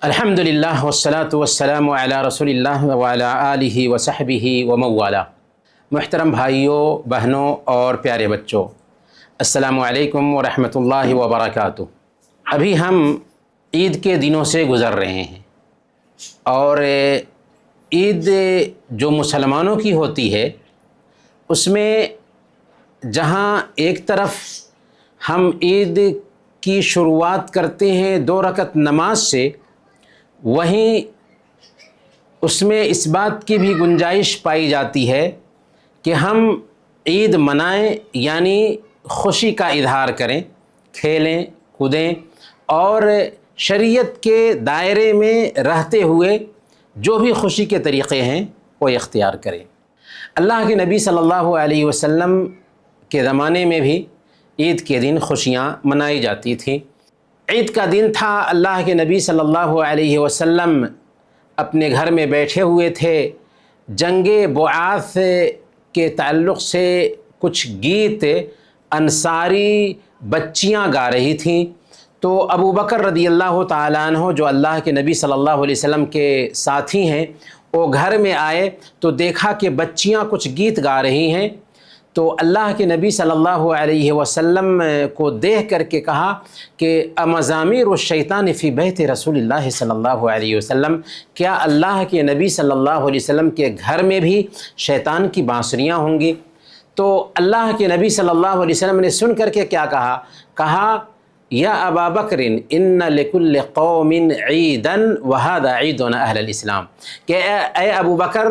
الحمدللہ والصلاة والسلام علی رسول اللہ وعلی آلہ وصحبہ ومن والہ۔ محترم بھائیوں، بہنوں اور پیارے بچوں، السلام علیکم ورحمۃ اللہ وبرکاتہ۔ ابھی ہم عید کے دنوں سے گزر رہے ہیں اور عید جو مسلمانوں کی ہوتی ہے اس میں جہاں ایک طرف ہم عید کی شروعات کرتے ہیں 2 رکعت نماز سے، وہیں اس میں اس بات کی بھی گنجائش پائی جاتی ہے کہ ہم عید منائیں، یعنی خوشی کا اظہار کریں، کھیلیں کودیں اور شریعت کے دائرے میں رہتے ہوئے جو بھی خوشی کے طریقے ہیں وہ اختیار کریں۔ اللہ کے نبی صلی اللہ علیہ وسلم کے زمانے میں بھی عید کے دن خوشیاں منائی جاتی تھیں۔ عید کا دن تھا، اللہ کے نبی صلی اللہ علیہ وسلم اپنے گھر میں بیٹھے ہوئے تھے، جنگ بعاث کے تعلق سے کچھ گیت انصاری بچیاں گا رہی تھیں، تو ابو بکر رضی اللہ تعالیٰ عنہ جو اللہ کے نبی صلی اللہ علیہ وسلم کے ساتھی ہیں، وہ گھر میں آئے تو دیکھا کہ بچیاں کچھ گیت گا رہی ہیں، تو اللہ کے نبی صلی اللہ علیہ وسلم کو دیکھ کر کے کہا کہ امزامیر الشیطان فی بیت رسول اللہ صلی اللہ علیہ وسلم، کیا اللہ کے نبی صلی اللہ علیہ وسلم کے گھر میں بھی شیطان کی بانسریاں ہوں گی؟ تو اللہ کے نبی صلی اللہ علیہ وسلم نے سن کر کے کیا کہا یا ابا بکر ان لکل قوم عیدا وہذا عیدنا اہل الاسلام، کہ اے ابو بکر،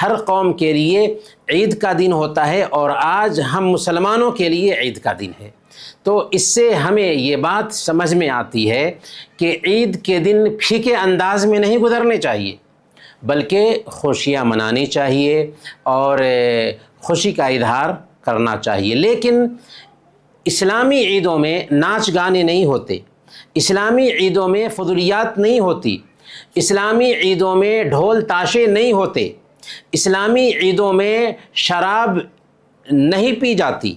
ہر قوم کے لیے عید کا دن ہوتا ہے اور آج ہم مسلمانوں کے لیے عید کا دن ہے۔ تو اس سے ہمیں یہ بات سمجھ میں آتی ہے کہ عید کے دن پھیکے انداز میں نہیں گزرنے چاہیے، بلکہ خوشیاں منانی چاہیے اور خوشی کا اظہار کرنا چاہیے۔ لیکن اسلامی عیدوں میں ناچ گانے نہیں ہوتے، اسلامی عیدوں میں فضولیات نہیں ہوتی، اسلامی عیدوں میں ڈھول تاشے نہیں ہوتے، اسلامی عیدوں میں شراب نہیں پی جاتی،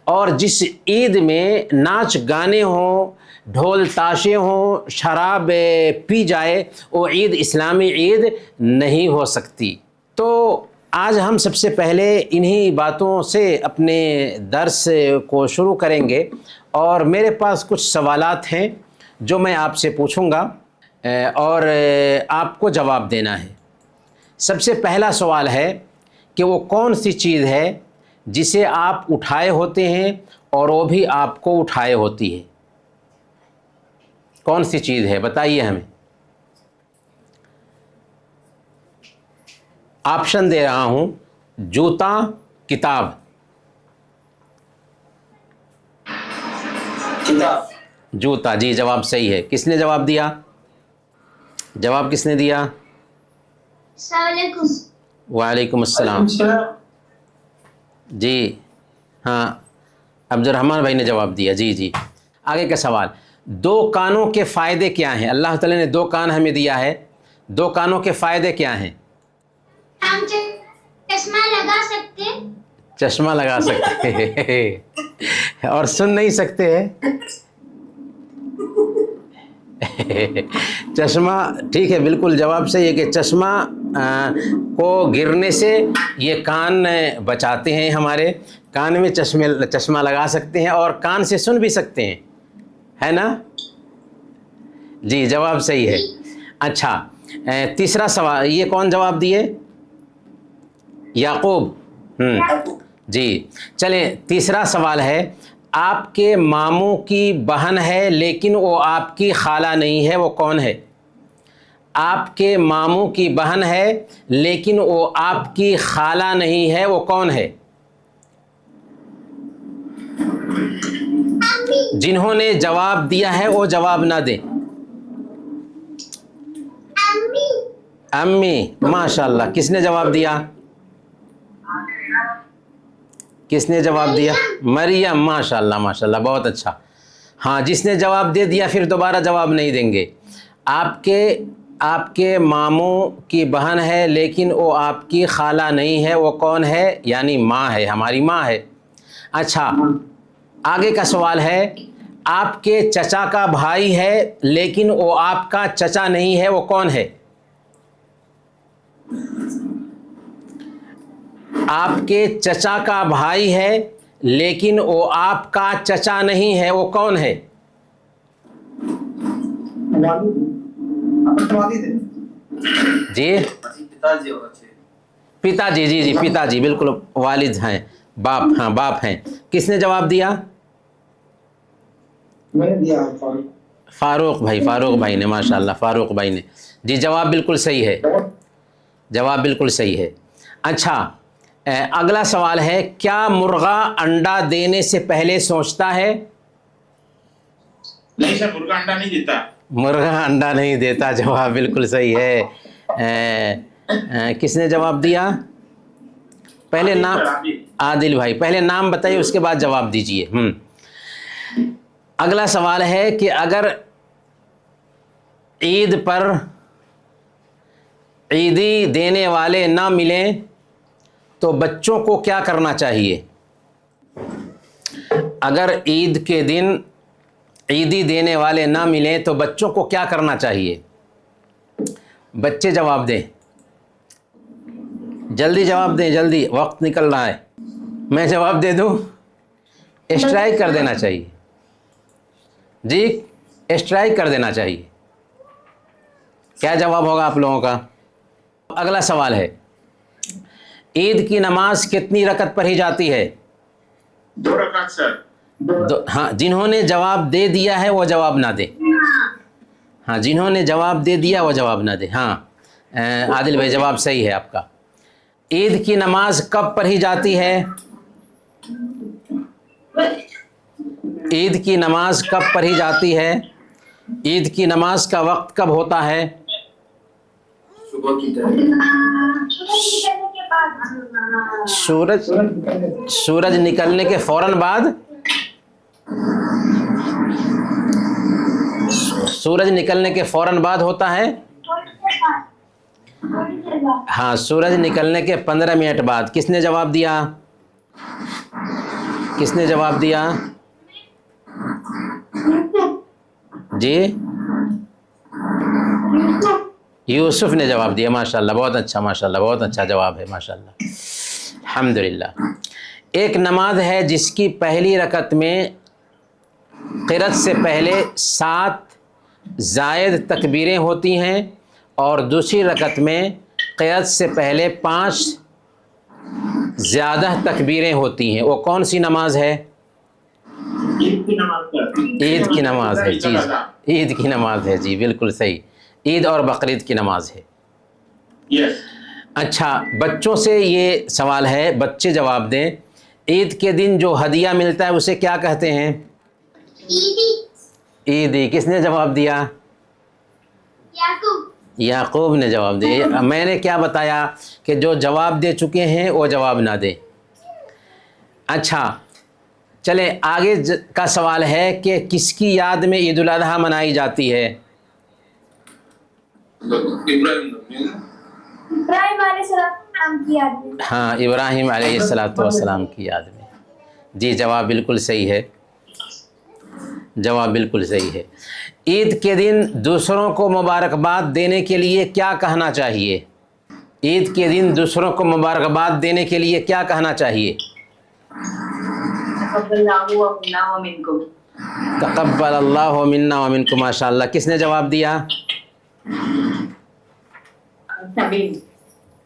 اور جس عید میں ناچ گانے ہوں، ڈھول تاشے ہوں، شراب پی جائے، وہ عید اسلامی عید نہیں ہو سکتی۔ تو آج ہم سب سے پہلے انہی باتوں سے اپنے درس کو شروع کریں گے، اور میرے پاس کچھ سوالات ہیں جو میں آپ سے پوچھوں گا اور آپ کو جواب دینا ہے۔ سب سے پہلا سوال ہے کہ وہ کون سی چیز ہے جسے آپ اٹھائے ہوتے ہیں اور وہ بھی آپ کو اٹھائے ہوتی ہے؟ کون سی چیز ہے بتائیے ہمیں۔ آپشن دے رہا ہوں: جوتا، کتاب۔ جوتا، جی جواب صحیح ہے۔ کس نے جواب دیا؟ جواب کس نے دیا؟ السلام علیکم۔ وعلیکم السلام۔ جی ہاں، عبد الرحمن بھائی نے جواب دیا۔ جی آگے کا سوال: 2 کانوں کے فائدے کیا ہیں؟ اللہ تعالیٰ نے 2 کان ہمیں دیا ہے، 2 کانوں کے فائدے کیا ہیں؟ ہم چشمہ لگا سکتے ہیں۔ چشمہ لگا سکتے ہیں اور سن نہیں سکتے ہیں۔ چشمہ ٹھیک ہے، بالکل جواب صحیح ہے کہ چشمہ کو گرنے سے یہ کان بچاتے ہیں، ہمارے کان میں چشمہ لگا سکتے ہیں اور کان سے سن بھی سکتے ہیں، ہے نا؟ جی جواب صحیح ہے۔ اچھا، تیسرا سوال یہ کون جواب دیے؟ یعقوب۔ جی چلیں، تیسرا سوال ہے: آپ کے ماموں کی بہن ہے لیکن وہ آپ کی خالہ نہیں ہے، وہ کون ہے؟ آپ کے ماموں کی بہن ہے لیکن وہ آپ کی خالہ نہیں ہے، وہ کون ہے؟ جنہوں نے جواب دیا ہے وہ جواب نہ دیں۔ امی، ماشاءاللہ۔ کس نے جواب دیا؟ کس نے جواب دیا؟ مریم، ماشاءاللہ ماشاءاللہ، بہت اچھا۔ ہاں، جس نے جواب دے دیا پھر دوبارہ جواب نہیں دیں گے۔ آپ کے ماموں کی بہن ہے لیکن وہ آپ کی خالہ نہیں ہے، وہ کون ہے؟ یعنی ماں ہے، ہماری ماں ہے۔ اچھا، آگے کا سوال ہے: آپ کے چچا کا بھائی ہے لیکن وہ آپ کا چچا نہیں ہے، وہ کون ہے؟ آپ کے چچا کا بھائی ہے لیکن وہ آپ کا چچا نہیں ہے، وہ کون ہے؟ جی پتا جی، جی جی پتا جی، بالکل والد ہیں، باپ، ہاں باپ ہیں۔ کس نے جواب دیا؟ میں نے دیا فاروق بھائی نے، ماشاءاللہ فاروق بھائی نے، جی جواب بالکل صحیح ہے، جواب بالکل صحیح ہے۔ اچھا اگلا سوال ہے، کیا مرغا انڈا دینے سے پہلے سوچتا ہے؟ نہیں سر، مرغا انڈا نہیں دیتا۔ مرغا انڈا نہیں دیتا، جواب بالکل صحیح ہے۔ کس نے جواب دیا؟ پہلے نام، عادل بھائی، پہلے نام بتائیے اس کے بعد جواب دیجئے۔ اگلا سوال ہے کہ اگر عید پر عیدی دینے والے نہ ملیں تو بچوں کو کیا کرنا چاہیے؟ اگر عید کے دن عیدی دینے والے نہ ملیں تو بچوں کو کیا کرنا چاہیے؟ بچے جواب دیں، جلدی جواب دیں، جلدی، وقت نکل رہا ہے۔ میں جواب دے دوں؟ اسٹرائک کر دینا چاہیے، جی اسٹرائک کر دینا چاہیے۔ کیا جواب ہوگا آپ لوگوں کا؟ اگلا سوال ہے، عید کی نماز کتنی رکعت پڑھی جاتی ہے؟ 2 رکعت سر۔ ہاں جنہوں نے جواب دے دیا ہے وہ جواب نہ دے، ہاں جنہوں نے جواب دے دیا وہ جواب نہ دے۔ ہاں عادل بھائی جواب صحیح ہے آپ کا۔ عید کی نماز کب پڑھی جاتی ہے؟ عید کی نماز کب پڑھی جاتی ہے؟ عید کی نماز کا وقت کب ہوتا ہے؟ صبح کی سورج نکلنے کے فوراً بعد، سورج نکلنے کے فوراً بعد ہوتا ہے۔ ہاں سورج نکلنے کے 15 منٹ بعد۔ کس نے جواب دیا؟ کس نے جواب دیا؟ جی یوسف نے جواب دیا، ماشاءاللہ بہت اچھا، ماشاءاللہ بہت اچھا جواب ہے، ماشاءاللہ الحمدللہ۔ ایک نماز ہے جس کی پہلی رکعت میں قرأت سے پہلے 7 زائد تکبیریں ہوتی ہیں اور دوسری رکعت میں قرأت سے پہلے 5 زیادہ تکبیریں ہوتی ہیں، وہ کون سی نماز ہے؟ عید کی نماز سر۔ عید کی نماز ہے، جی عید کی نماز ہے، جی بالکل صحیح، عید اور بقرعید کی نماز ہے۔ یس۔ اچھا بچوں سے یہ سوال ہے، بچے جواب دیں، عید کے دن جو ہدیہ ملتا ہے اسے کیا کہتے ہیں؟ عیدی۔ عیدی۔ کس نے جواب دیا؟ یعقوب۔ یعقوب نے جواب دیا۔ میں نے کیا بتایا کہ جو جواب دے چکے ہیں وہ جواب نہ دیں۔ اچھا چلیں آگے کا سوال ہے کہ کس کی یاد میں عید الاضحیٰ منائی جاتی ہے؟ ابراہیم علیہ السلام کی یاد میں۔ ہاں ابراہیم علیہ السلام کی یاد میں، جی جواب بالکل صحیح ہے، جواب بالکل صحیح ہے۔ عید کے دن دوسروں کو مبارکباد دینے کے لیے کیا کہنا چاہیے؟ عید کے دن دوسروں کو مبارکباد دینے کے لیے کیا کہنا چاہیے؟ تقبل اللہ منا ومنکم، ماشاء اللہ۔ کس نے جواب دیا؟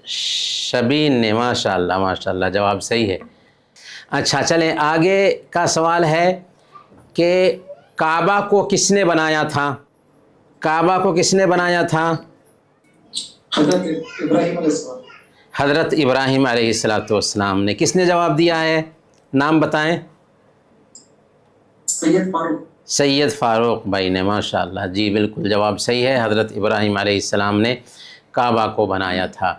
شبین نے، ماشاء اللہ ماشاء اللہ، جواب صحیح ہے۔ اچھا چلیں آگے کا سوال ہے کہ کعبہ کو کس نے بنایا تھا؟ کعبہ کو کس نے بنایا تھا؟ حضرت ابراہیم علیہ السلام۔ حضرت ابراہیم علیہ السلام نے۔ کس نے جواب دیا ہے؟ نام بتائیں۔ سید فاروق۔ سید فاروق بھائی نے، ماشاء اللہ، جی بالکل جواب صحیح ہے، حضرت ابراہیم علیہ السلام نے کعبہ کو بنایا تھا۔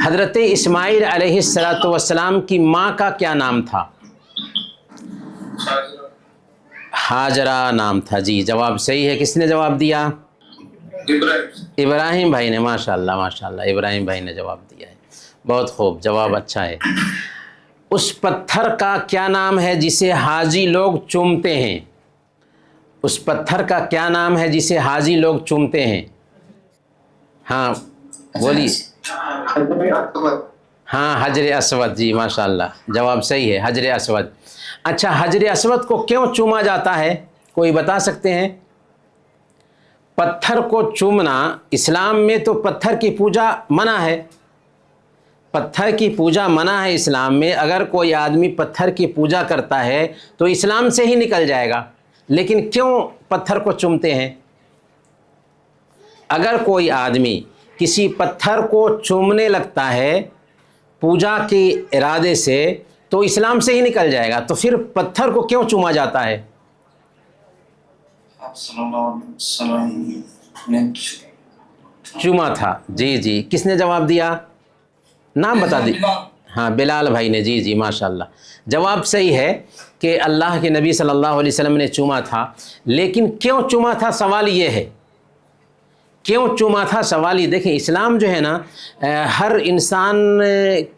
حضرت اسماعیل علیہ السلام کی ماں کا کیا نام تھا؟ ہاجرہ نام تھا، جی جواب صحیح ہے۔ کس نے جواب دیا؟ ابراہیم بھائی نے، ماشاء اللہ ماشاء اللہ، ابراہیم بھائی نے جواب دیا ہے، بہت خوب، جواب اچھا ہے۔ اس پتھر کا کیا نام ہے جسے حاجی لوگ چومتے ہیں؟ اس پتھر کا کیا نام ہے جسے حاجی لوگ چومتے ہیں؟ ہاں بولیے. ہاں حجر اسود، جی ماشاء اللہ جواب صحیح ہے، حجر اسود. اچھا حجر اسود کو کیوں چوما جاتا ہے، کوئی بتا سکتے ہیں؟ پتھر کو چومنا، اسلام میں تو پتھر کی پوجا منع ہے، پتھر کی پوجا منع ہے اسلام میں. اگر کوئی آدمی پتھر کی پوجا کرتا ہے تو اسلام سے ہی نکل جائے گا، لیکن کیوں پتھر کو چومتے ہیں؟ اگر کوئی آدمی کسی پتھر کو چومنے لگتا ہے پوجا کے ارادے سے تو اسلام سے ہی نکل جائے گا، تو پھر پتھر کو کیوں چوما جاتا ہے؟ آپ صلی اللہ علیہ وسلم نے چوما تھا. جی جی کس نے جواب دیا؟ نام بتا دی. ہاں بلال بھائی نے. جی جی ماشاء اللہ جواب صحیح ہے کہ اللہ کے نبی صلی اللہ علیہ وسلم نے چوما تھا. لیکن کیوں چوما تھا سوال یہ ہے، کیوں چوما تھا سوال یہ. دیکھیں اسلام جو ہے نا ہر انسان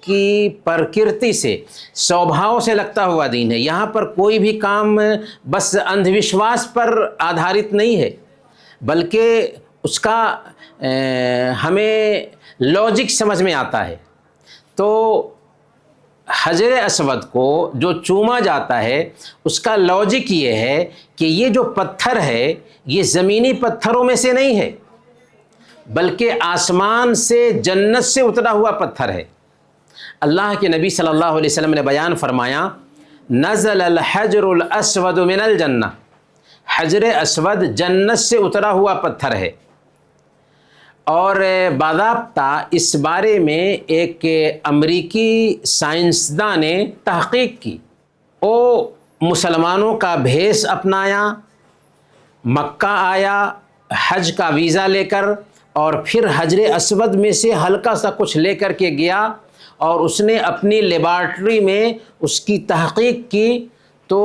کی پرکرتی سے سوبھاؤ سے لگتا ہوا دین ہے. یہاں پر کوئی بھی کام بس اندھ وشواس پر آدھارت نہیں ہے، بلکہ اس کا ہمیں لاجک سمجھ میں آتا ہے. تو حجر اسود کو جو چوما جاتا ہے اس کا لاجک یہ ہے کہ یہ جو پتھر ہے یہ زمینی پتھروں میں سے نہیں ہے، بلکہ آسمان سے جنت سے اترا ہوا پتھر ہے. اللہ کے نبی صلی اللہ علیہ وسلم نے بیان فرمایا نزل الحجر الاسود من الجنہ، حجر اسود جنت سے اترا ہوا پتھر ہے. اور باضابطہ اس بارے میں ایک امریکی سائنسداں نے تحقیق کی. وہ مسلمانوں کا بھیس اپنایا، مکہ آیا حج کا ویزا لے کر، اور پھر حجر اسود میں سے ہلکا سا کچھ لے کر کے گیا اور اس نے اپنی لیبارٹری میں اس کی تحقیق کی. تو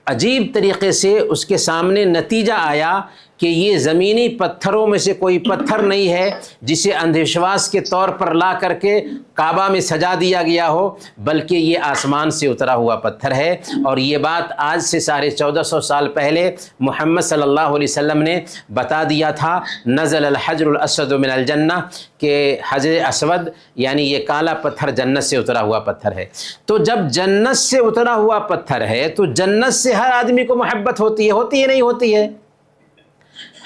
عجیب طریقے سے اس کے سامنے نتیجہ آیا کہ یہ زمینی پتھروں میں سے کوئی پتھر نہیں ہے جسے اندھ وشواس کے طور پر لا کر کے کعبہ میں سجا دیا گیا ہو، بلکہ یہ آسمان سے اترا ہوا پتھر ہے. اور یہ بات آج سے 1450 سال پہلے محمد صلی اللہ علیہ وسلم نے بتا دیا تھا. نزل الحجر الاسود من الجنہ، کہ حجر اسود یعنی یہ کالا پتھر جنت سے اترا ہوا پتھر ہے. تو جب جنت سے اترا ہوا پتھر ہے تو جنت سے ہر آدمی کو محبت ہوتی ہے نہیں ہوتی ہے؟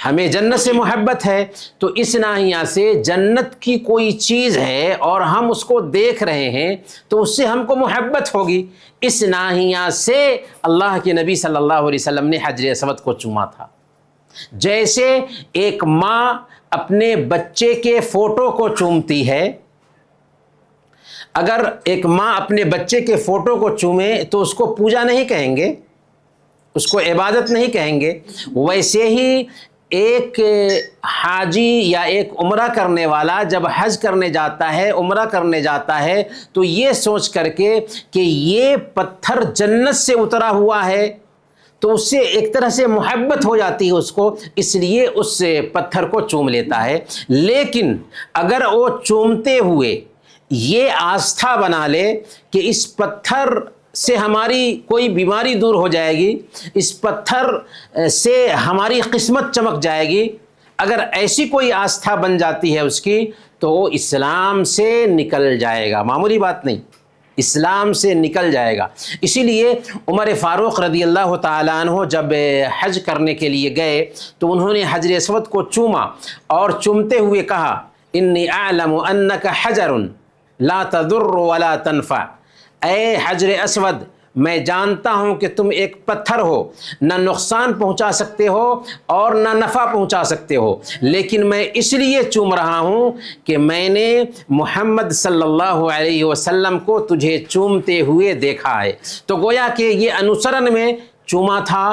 ہمیں جنت سے محبت ہے. تو اس ناحیہ سے جنت کی کوئی چیز ہے اور ہم اس کو دیکھ رہے ہیں تو اس سے ہم کو محبت ہوگی. اس ناحیہ سے اللہ کے نبی صلی اللہ علیہ وسلم نے حجر اسود کو چوما تھا. جیسے ایک ماں اپنے بچے کے فوٹو کو چومتی ہے، اگر ایک ماں اپنے بچے کے فوٹو کو چومے تو اس کو پوجا نہیں کہیں گے، اس کو عبادت نہیں کہیں گے. ویسے ہی ایک حاجی یا ایک عمرہ کرنے والا جب حج کرنے جاتا ہے، عمرہ کرنے جاتا ہے، تو یہ سوچ کر کے کہ یہ پتھر جنت سے اترا ہوا ہے تو اس سے ایک طرح سے محبت ہو جاتی ہے اس کو، اس لیے اس پتھر کو چوم لیتا ہے. لیکن اگر وہ چومتے ہوئے یہ آستھا بنا لے کہ اس پتھر سے ہماری کوئی بیماری دور ہو جائے گی، اس پتھر سے ہماری قسمت چمک جائے گی، اگر ایسی کوئی آستھا بن جاتی ہے اس کی تو وہ اسلام سے نکل جائے گا. معمولی بات نہیں، اسلام سے نکل جائے گا. اسی لیے عمر فاروق رضی اللہ تعالیٰ عنہ جب حج کرنے کے لیے گئے تو انہوں نے حجر اسود کو چوما اور چومتے ہوئے کہا انی اعلم انک حجر لا تضر ولا تنفع. اے حجر اسود، میں جانتا ہوں کہ تم ایک پتھر ہو، نہ نقصان پہنچا سکتے ہو اور نہ نفع پہنچا سکتے ہو، لیکن میں اس لیے چوم رہا ہوں کہ میں نے محمد صلی اللہ علیہ وسلم کو تجھے چومتے ہوئے دیکھا ہے. تو گویا کہ یہ انوسرن میں چوما تھا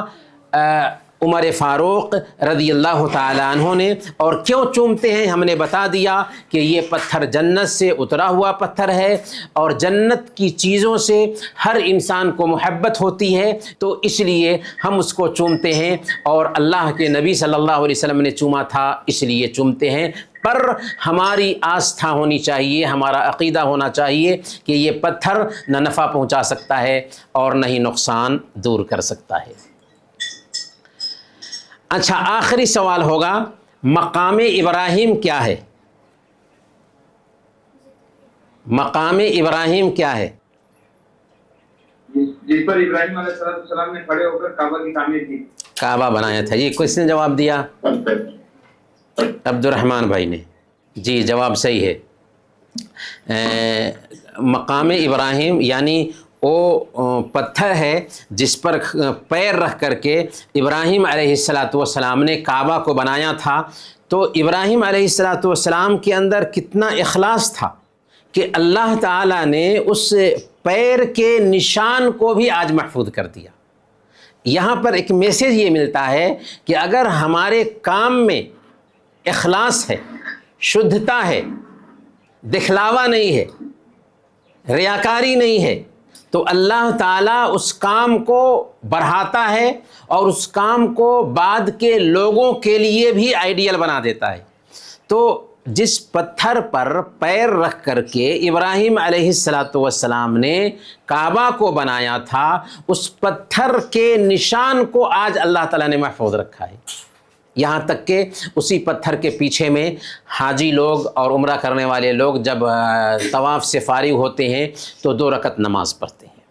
عمر فاروق رضی اللہ تعالیٰ عنہ نے. اور کیوں چومتے ہیں ہم نے بتا دیا کہ یہ پتھر جنت سے اترا ہوا پتھر ہے اور جنت کی چیزوں سے ہر انسان کو محبت ہوتی ہے، تو اس لیے ہم اس کو چومتے ہیں. اور اللہ کے نبی صلی اللہ علیہ وسلم نے چوما تھا اس لیے چومتے ہیں. پر ہماری آستھا ہونی چاہیے، ہمارا عقیدہ ہونا چاہیے کہ یہ پتھر نہ نفع پہنچا سکتا ہے اور نہ ہی نقصان دور کر سکتا ہے. اچھا آخری سوال ہوگا، مقام ابراہیم کیا ہے؟ مقام ابراہیم کیا ہے؟ جس پر ابراہیم علیہ السلام نے کھڑے ہو کر کعبہ کی تعمیر کی. کعبہ بنایا تھا. یہ کس نے جواب دیا؟ عبد الرحمن بھائی نے. جی جواب صحیح ہے. مقام ابراہیم یعنی وہ پتھر ہے جس پر پیر رکھ کر کے ابراہیم علیہ السلام نے کعبہ کو بنایا تھا. تو ابراہیم علیہ السلام کے اندر کتنا اخلاص تھا کہ اللہ تعالیٰ نے اس پیر کے نشان کو بھی آج محفوظ کر دیا. یہاں پر ایک میسیج یہ ملتا ہے کہ اگر ہمارے کام میں اخلاص ہے، شدھتا ہے، دکھلاوا نہیں ہے، ریاکاری نہیں ہے، تو اللہ تعالیٰ اس کام کو بڑھاتا ہے اور اس کام کو بعد کے لوگوں کے لیے بھی آئیڈیل بنا دیتا ہے. تو جس پتھر پر پیر رکھ کر کے ابراہیم علیہ السلام نے کعبہ کو بنایا تھا، اس پتھر کے نشان کو آج اللہ تعالیٰ نے محفوظ رکھا ہے. یہاں تک کہ اسی پتھر کے پیچھے میں حاجی لوگ اور عمرہ کرنے والے لوگ جب طواف سے فارغ ہوتے ہیں تو 2 رکعت نماز پڑھتے ہیں.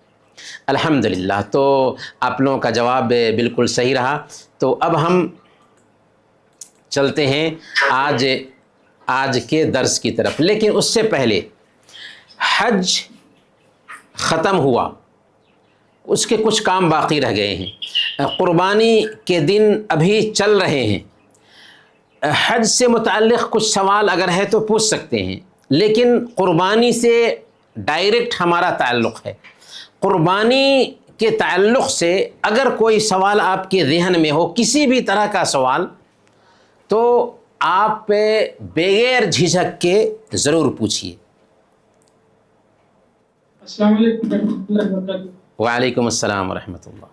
الحمدللہ. تو آپ لوگوں کا جواب بالکل صحیح رہا. تو اب ہم چلتے ہیں آج کے درس کی طرف. لیکن اس سے پہلے حج ختم ہوا، اس کے کچھ کام باقی رہ گئے ہیں. قربانی کے دن ابھی چل رہے ہیں. حج سے متعلق کچھ سوال اگر ہے تو پوچھ سکتے ہیں، لیکن قربانی سے ڈائریکٹ ہمارا تعلق ہے. قربانی کے تعلق سے اگر کوئی سوال آپ کے ذہن میں ہو، کسی بھی طرح کا سوال، تو آپ بغیر جھجک کے ضرور پوچھیے. السلام علیکم ورحمۃ اللہ وبرکاتہ. وعلیکم السلام ورحمۃ اللہ.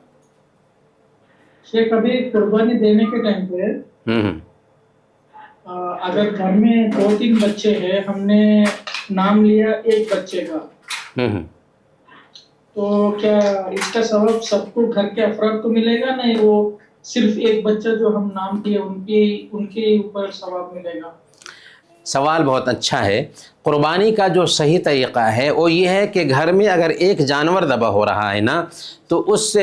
شیخ ابھی قربانی دینے کے ٹائم پہ اگر گھر میں 2-3 بچے ہیں، ہم نے نام لیا ایک بچے کا، تو کیا اس کا ثواب سب کو گھر کے افراد کو ملے گا؟ نہیں، وہ صرف ایک بچہ جو ہم نام دیے ان کے اوپر ثواب ملے گا؟ سوال بہت اچھا ہے. قربانی کا جو صحیح طریقہ ہے وہ یہ ہے کہ گھر میں اگر ایک جانور ذبح ہو رہا ہے نا، تو اس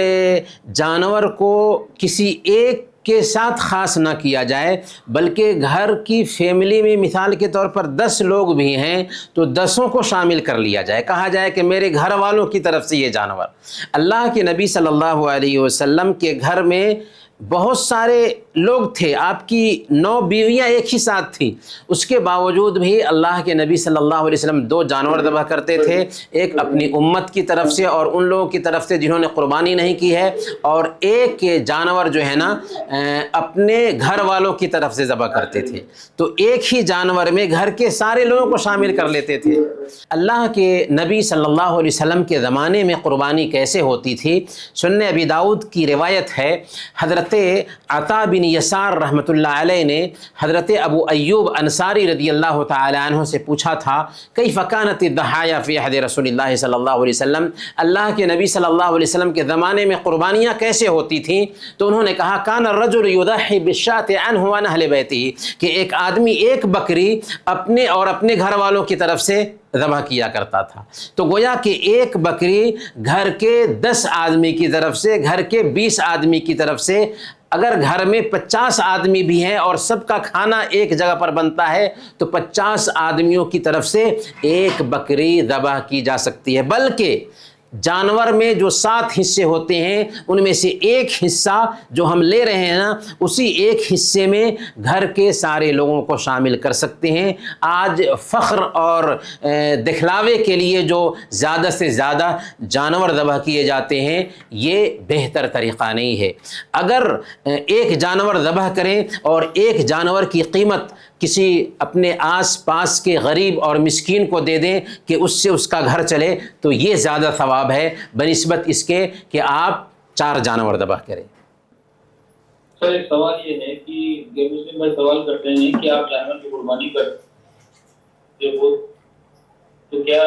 جانور کو کسی ایک کے ساتھ خاص نہ کیا جائے، بلکہ گھر کی فیملی میں مثال کے طور پر 10 لوگ بھی ہیں تو 10 کو شامل کر لیا جائے. کہا جائے کہ میرے گھر والوں کی طرف سے یہ جانور. اللہ کے نبی صلی اللہ علیہ وسلم کے گھر میں بہت سارے لوگ تھے، آپ کی 9 بیویاں ایک ہی ساتھ تھیں، اس کے باوجود بھی اللہ کے نبی صلی اللہ علیہ وسلم 2 جانور ذبح کرتے تھے، ایک اپنی امت کی طرف سے اور ان لوگوں کی طرف سے جنہوں نے قربانی نہیں کی ہے، اور ایک جانور جو ہے نا اپنے گھر والوں کی طرف سے ذبح کرتے تھے. تو ایک ہی جانور میں گھر کے سارے لوگوں کو شامل کر لیتے تھے. اللہ کے نبی صلی اللہ علیہ وسلم کے زمانے میں قربانی کیسے ہوتی تھی؟ سنن ابی داؤد کی روایت ہے، حضرت عطا بن یسار رحمۃ اللہ علیہ نے حضرت ابو ایوب انصاری رضی اللہ تعالی عنہ سے پوچھا تھا، کیف کانت الضحایا فی عہد رسول اللہ صلی اللہ علیہ وسلم، اللہ کے نبی صلی اللہ علیہ وسلم کے زمانے میں قربانیاں کیسے ہوتی تھیں؟ تو انہوں نے کہا، کان الرجل یضحی بالشاۃ عنہ وعن اہل بیتہ، کہ ایک آدمی ایک بکری اپنے اور اپنے گھر والوں کی طرف سے ذبح کیا کرتا تھا. تو گویا کہ ایک بکری گھر کے 10 آدمی کی طرف سے، گھر کے 20 آدمی کی طرف سے، اگر گھر میں 50 آدمی بھی ہیں اور سب کا کھانا ایک جگہ پر بنتا ہے تو 50 آدمیوں کی طرف سے ایک بکری ذبح کی جا سکتی ہے. بلکہ جانور میں جو 7 حصے ہوتے ہیں ان میں سے ایک حصہ جو ہم لے رہے ہیں نا، اسی ایک حصے میں گھر کے سارے لوگوں کو شامل کر سکتے ہیں. آج فخر اور دکھلاوے کے لیے جو زیادہ سے زیادہ جانور ذبح کیے جاتے ہیں، یہ بہتر طریقہ نہیں ہے. اگر ایک جانور ذبح کریں اور ایک جانور کی قیمت کسی اپنے آس پاس کے غریب اور مسکین کو دے دیں کہ اس سے اس کا گھر چلے، تو یہ زیادہ ثواب ہے بنسبت اس کے کہ آپ 4 جانور ذبح کریں. سر ایک سوال یہ ہے کہ غیر مسلم بھائی سوال کرتے ہیں کہ آپ جانور کی قربانی کرتے ہو تو کیا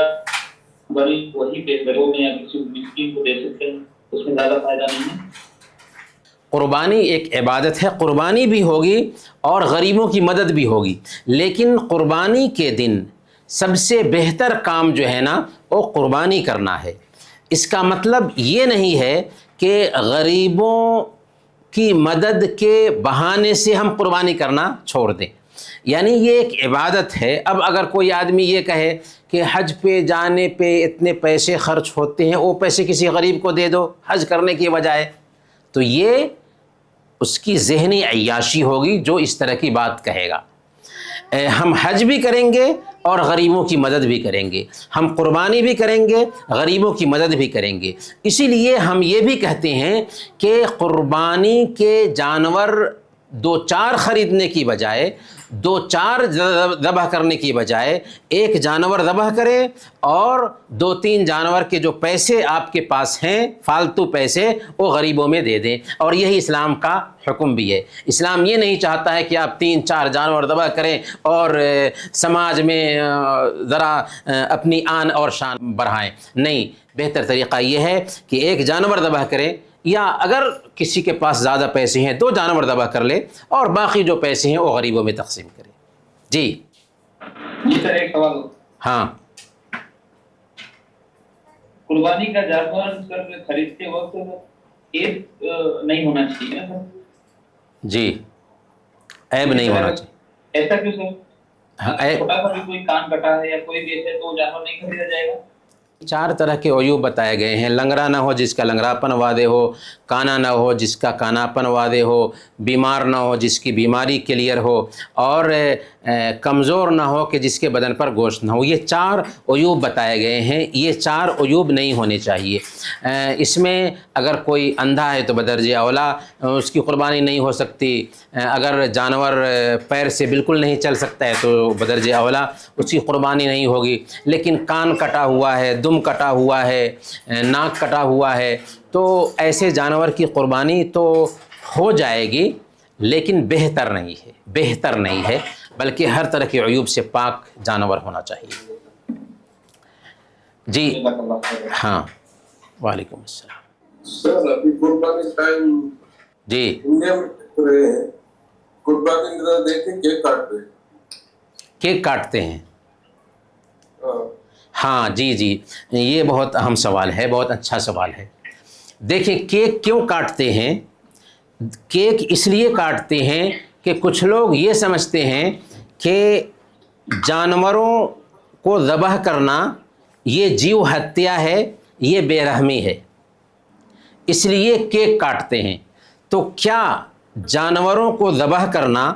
وہی پیسے میں یا کسی مسکین کو دے سکتے ہیں؟ اس میں زیادہ فائدہ نہیں ہے؟ قربانی ایک عبادت ہے، قربانی بھی ہوگی اور غریبوں کی مدد بھی ہوگی، لیکن قربانی کے دن سب سے بہتر کام جو ہے نا وہ قربانی کرنا ہے۔ اس کا مطلب یہ نہیں ہے کہ غریبوں کی مدد کے بہانے سے ہم قربانی کرنا چھوڑ دیں، یعنی یہ ایک عبادت ہے۔ اب اگر کوئی آدمی یہ کہے کہ حج پہ جانے پہ اتنے پیسے خرچ ہوتے ہیں، وہ پیسے کسی غریب کو دے دو حج کرنے کی بجائے، تو یہ اس کی ذہنی عیاشی ہوگی جو اس طرح کی بات کہے گا۔ ہم حج بھی کریں گے اور غریبوں کی مدد بھی کریں گے، ہم قربانی بھی کریں گے، غریبوں کی مدد بھی کریں گے۔ اسی لیے ہم یہ بھی کہتے ہیں کہ قربانی کے جانور 2-4 خریدنے کی بجائے، 2-4 ذبح کرنے کی بجائے ایک جانور ذبح کریں اور 2-3 جانور کے جو پیسے آپ کے پاس ہیں فالتو پیسے وہ غریبوں میں دے دیں، اور یہی اسلام کا حکم بھی ہے۔ اسلام یہ نہیں چاہتا ہے کہ آپ 3-4 جانور ذبح کریں اور سماج میں ذرا اپنی آن اور شان بڑھائیں، نہیں، بہتر طریقہ یہ ہے کہ ایک جانور ذبح کریں، یا اگر کسی کے پاس زیادہ پیسے ہیں 2 جانور ذبح کر لے اور باقی جو پیسے ہیں وہ غریبوں میں تقسیم کرے۔ جی سر ایک سوال، ہاں، قربانی کا جانور سر خریدتے وقت عیب نہیں ہونا چاہیے سر؟ جی، عیب نہیں ہونا چاہیے۔ ایسا کیوں سر؟ چھوٹا سا بھی کوئی کان کٹا ہے یا کوئی بھی ہے تو جانور نہیں خریدا جائے گا؟ 4 طرح کے عیوب بتائے گئے ہیں، لنگڑا نہ ہو جس کا لنگڑاپن واضح ہو، کانا نہ ہو جس کا کاناپن واضح ہو، بیمار نہ ہو جس کی بیماری کلیئر ہو، اور کمزور نہ ہو کہ جس کے بدن پر گوشت نہ ہو۔ یہ 4 عیوب بتائے گئے ہیں، یہ 4 عیوب نہیں ہونے چاہیے۔ اس میں اگر کوئی اندھا ہے تو بدرجہ اولا اس کی قربانی نہیں ہو سکتی، اگر جانور پیر سے بالکل نہیں چل سکتا ہے تو بدرجہ اولا اس کی قربانی نہیں ہوگی، لیکن کان کٹا ہوا ہے، دم کٹا ہوا ہے، ناک کٹا ہوا ہے، تو ایسے جانور کی قربانی تو ہو جائے گی، لیکن بہتر نہیں ہے، بلکہ ہر طرح کے عیوب سے پاک جانور ہونا چاہیے۔ جی ہاں، وعلیکم السلام۔ سر ابھی قربانی ٹائم جی انڈیا میں دیکھ رہے ہیں، قربانی کی طرح دیکھیں کیک کاٹتے ہیں۔ ہاں جی، یہ بہت اہم سوال ہے، بہت اچھا سوال ہے۔ دیکھیں کیک کیوں کاٹتے ہیں؟ کیک اس لیے کاٹتے ہیں کہ کچھ لوگ یہ سمجھتے ہیں کہ جانوروں کو ذبح کرنا یہ جیو ہتیا ہے، یہ بے رحمی ہے، اس لیے کیک کاٹتے ہیں۔ تو کیا جانوروں کو ذبح کرنا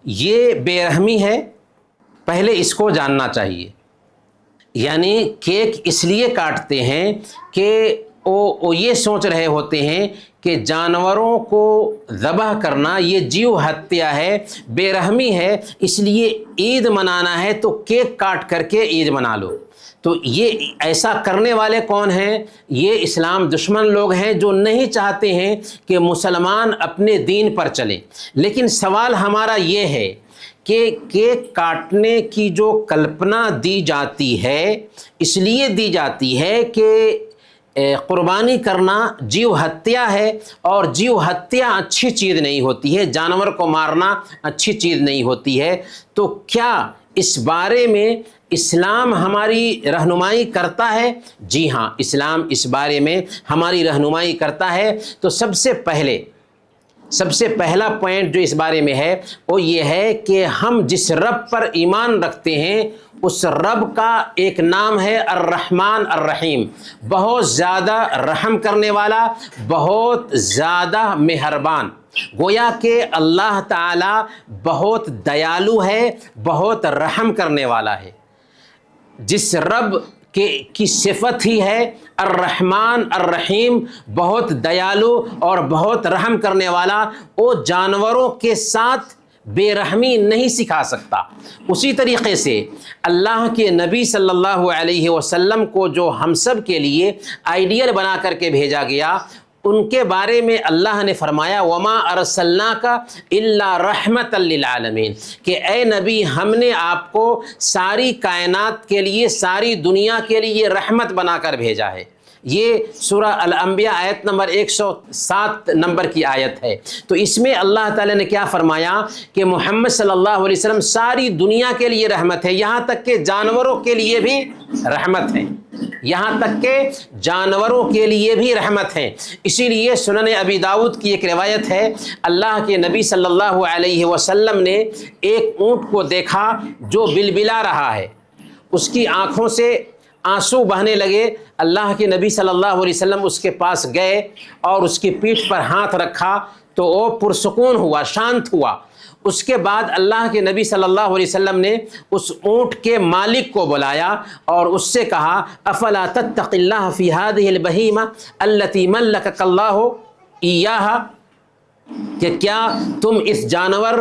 یہ بے رحمی ہے؟ پہلے اس کو جاننا چاہیے۔ یعنی کیک اس لیے کاٹتے ہیں کہ وہ یہ سوچ رہے ہوتے ہیں کہ جانوروں کو ذبح کرنا یہ جیو ہتیا ہے، بے رحمی ہے، اس لیے عید منانا ہے تو کیک کاٹ کر کے عید منا لو۔ تو یہ ایسا کرنے والے کون ہیں؟ یہ اسلام دشمن لوگ ہیں جو نہیں چاہتے ہیں کہ مسلمان اپنے دین پر چلیں۔ لیکن سوال ہمارا یہ ہے کہ کیک کاٹنے کی جو کلپنا دی جاتی ہے اس لیے دی جاتی ہے کہ قربانی کرنا جیو ہتیا ہے، اور جیو ہتیا اچھی چیز نہیں ہوتی ہے، جانور کو مارنا اچھی چیز نہیں ہوتی ہے۔ تو کیا اس بارے میں اسلام ہماری رہنمائی کرتا ہے؟ جی ہاں، اسلام اس بارے میں ہماری رہنمائی کرتا ہے۔ تو سب سے پہلا پوائنٹ جو اس بارے میں ہے وہ یہ ہے کہ ہم جس رب پر ایمان رکھتے ہیں اس رب کا ایک نام ہے الرحمن الرحیم، بہت زیادہ رحم کرنے والا، بہت زیادہ مہربان۔ گویا کہ اللہ تعالی بہت دیالو ہے، بہت رحم کرنے والا ہے۔ جس رب کی صفت ہی ہے الرحمن الرحیم، بہت دیالو اور بہت رحم کرنے والا، وہ جانوروں کے ساتھ بے رحمی نہیں سکھا سکتا۔ اسی طریقے سے اللہ کے نبی صلی اللہ علیہ وسلم کو جو ہم سب کے لیے آئیڈیل بنا کر کے بھیجا گیا، ان کے بارے میں اللہ نے فرمایا وَمَا أَرْسَلْنَاكَ إِلَّا رَحْمَةً لِلْعَالَمِينَ، کہ اے نبی ہم نے آپ کو ساری کائنات کے لیے، ساری دنیا کے لیے رحمت بنا کر بھیجا ہے۔ یہ سورہ الانبیاء آیت نمبر 107 نمبر کی آیت ہے۔ تو اس میں اللہ تعالیٰ نے کیا فرمایا کہ محمد صلی اللہ علیہ وسلم ساری دنیا کے لیے رحمت ہے، یہاں تک کہ جانوروں کے لیے بھی رحمت ہے، یہاں تک کہ جانوروں کے لیے بھی رحمت ہے۔ اسی لیے سنن ابی داؤد کی ایک روایت ہے، اللہ کے نبی صلی اللہ علیہ وسلم نے ایک اونٹ کو دیکھا جو بلبلا رہا ہے، اس کی آنکھوں سے آنسو بہنے لگے۔ اللہ کے نبی صلی اللہ علیہ وسلم اس کے پاس گئے اور اس کی پیٹھ پر ہاتھ رکھا تو وہ پرسکون ہوا، شانت ہوا۔ اس کے بعد اللہ کے نبی صلی اللہ علیہ وسلم نے اس اونٹ کے مالک کو بلایا اور اس سے کہا افلا تتق اللہ فی هذه البہیمہ التی ملکک اللہ ایہا، کہ کیا تم اس جانور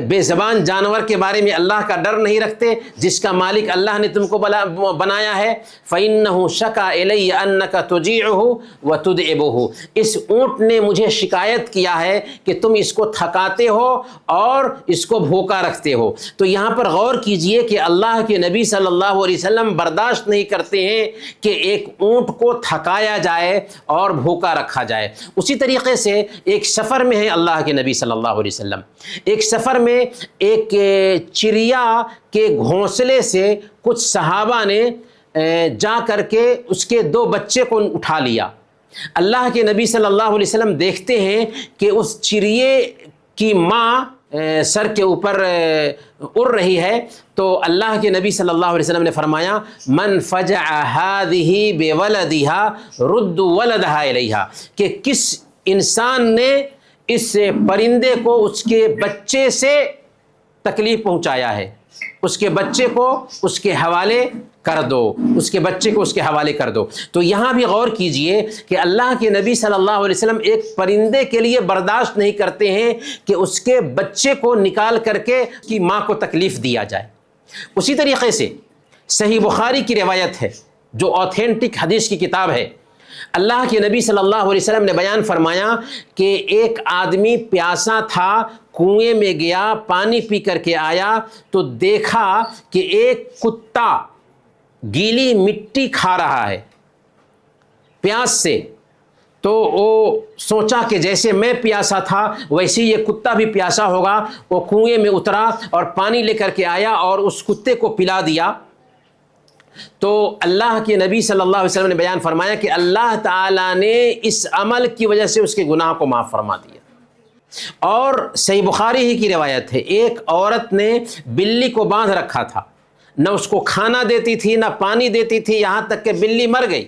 بے زبان جانور کے بارے میں اللہ کا ڈر نہیں رکھتے جس کا مالک اللہ نے تم کو بنایا ہے؟ فَإِنَّهُ شَكَا إِلَيَّ أَنَّكَ تُجِيعُهُ وَتُدْعِبُهُ، اس اونٹ نے مجھے شکایت کیا ہے کہ تم اس کو تھکاتے ہو اور اس کو بھوکا رکھتے ہو۔ تو یہاں پر غور کیجئے کہ اللہ کے نبی صلی اللہ علیہ وسلم برداشت نہیں کرتے ہیں کہ ایک اونٹ کو تھکایا جائے اور بھوکا رکھا جائے۔ اسی طریقے سے ایک سفر میں ہے اللہ کے نبی صلی اللہ علیہ وسلم، ایک سفر میں ایک چڑیا کے گھونسلے سے کچھ صحابہ نے جا کر کے اس کے 2 بچے کو اٹھا لیا۔ اللہ کے نبی صلی اللہ علیہ وسلم دیکھتے ہیں کہ اس چڑیے کی ماں سر کے اوپر اڑ رہی ہے، تو اللہ کے نبی صلی اللہ علیہ وسلم نے فرمایا من فجع هذه بولدها رد ولدها الیہا، کہ کس انسان نے اس پرندے کو اس کے بچے سے تکلیف پہنچایا ہے، اس کے بچے کو اس کے حوالے کر دو، اس کے بچے کو اس کے حوالے کر دو۔ تو یہاں بھی غور کیجئے کہ اللہ کے نبی صلی اللہ علیہ وسلم ایک پرندے کے لیے برداشت نہیں کرتے ہیں کہ اس کے بچے کو نکال کر کے اس کی ماں کو تکلیف دیا جائے۔ اسی طریقے سے صحیح بخاری کی روایت ہے جو اوتھینٹک حدیث کی کتاب ہے، اللہ کے نبی صلی اللہ علیہ وسلم نے بیان فرمایا کہ ایک آدمی پیاسا تھا، کنویں میں گیا، پانی پی کر کے آیا تو دیکھا کہ ایک کتا گیلی مٹی کھا رہا ہے پیاس سے، تو وہ سوچا کہ جیسے میں پیاسا تھا ویسے یہ کتا بھی پیاسا ہوگا۔ وہ کنویں میں اترا اور پانی لے کر کے آیا اور اس کتے کو پلا دیا۔ تو اللہ کے نبی صلی اللہ علیہ وسلم نے بیان فرمایا کہ اللہ تعالیٰ نے اس عمل کی وجہ سے اس کے گناہ کو معاف فرما دیا۔ اور صحیح بخاری ہی کی روایت ہے، ایک عورت نے بلی کو باندھ رکھا تھا، نہ اس کو کھانا دیتی تھی نہ پانی دیتی تھی، یہاں تک کہ بلی مر گئی۔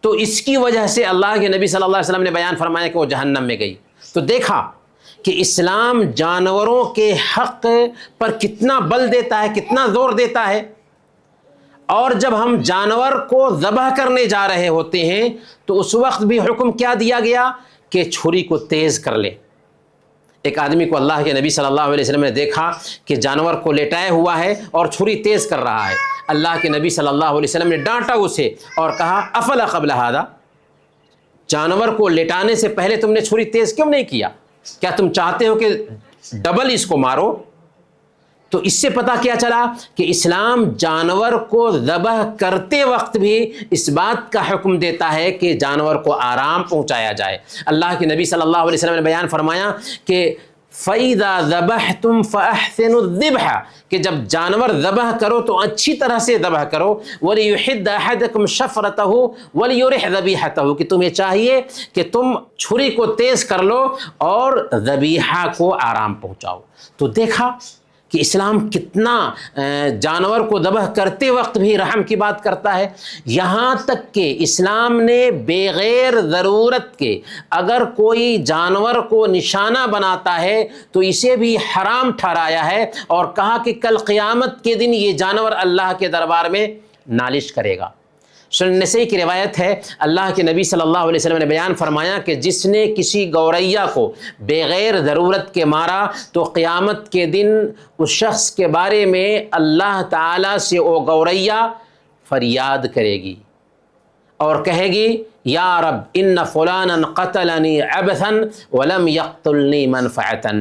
تو اس کی وجہ سے اللہ کے نبی صلی اللہ علیہ وسلم نے بیان فرمایا کہ وہ جہنم میں گئی۔ تو دیکھا کہ اسلام جانوروں کے حق پر کتنا بل دیتا ہے، کتنا زور دیتا ہے۔ اور جب ہم جانور کو ذبح کرنے جا رہے ہوتے ہیں تو اس وقت بھی حکم کیا دیا گیا کہ چھری کو تیز کر لے۔ ایک آدمی کو اللہ کے نبی صلی اللہ علیہ وسلم نے دیکھا کہ جانور کو لیٹائے ہوا ہے اور چھری تیز کر رہا ہے۔ اللہ کے نبی صلی اللہ علیہ وسلم نے ڈانٹا اسے اور کہا افلا قبل ھذا، جانور کو لیٹانے سے پہلے تم نے چھری تیز کیوں نہیں کیا؟ کیا تم چاہتے ہو کہ ڈبل اس کو مارو؟ تو اس سے پتہ کیا چلا کہ اسلام جانور کو ذبح کرتے وقت بھی اس بات کا حکم دیتا ہے کہ جانور کو آرام پہنچایا جائے۔ اللہ کے نبی صلی اللہ علیہ وسلم نے بیان فرمایا کہ فَإِذَا ذَبَحْتُمْ فَأَحْسِنُوا الذِّبْحَ، کہ جب جانور ذبح کرو تو اچھی طرح سے ذبح کرو۔ وَلِيُحِدَّ أَحَدَكُمْ شَفْرَتَهُ وَلِيُرِحْ ذَبِيحَتَهُ، کہ تمہیں چاہیے کہ تم چھری کو تیز کر لو اور ذبیحہ کو آرام پہنچاؤ۔ تو دیکھا کہ اسلام کتنا جانور کو ذبح کرتے وقت بھی رحم کی بات کرتا ہے۔ یہاں تک کہ اسلام نے بغیر ضرورت کے اگر کوئی جانور کو نشانہ بناتا ہے تو اسے بھی حرام ٹھہرایا ہے اور کہا کہ کل قیامت کے دن یہ جانور اللہ کے دربار میں نالش کرے گا۔ سنن نسائی کی روایت ہے، اللہ کے نبی صلی اللہ علیہ وسلم نے بیان فرمایا کہ جس نے کسی گوریا کو بغیر ضرورت کے مارا تو قیامت کے دن اس شخص کے بارے میں اللہ تعالیٰ سے وہ گوریا فریاد کرے گی اور کہے گی یا رب ان فلانا قتلنی عبثا ولم یقتلنی منفعتا،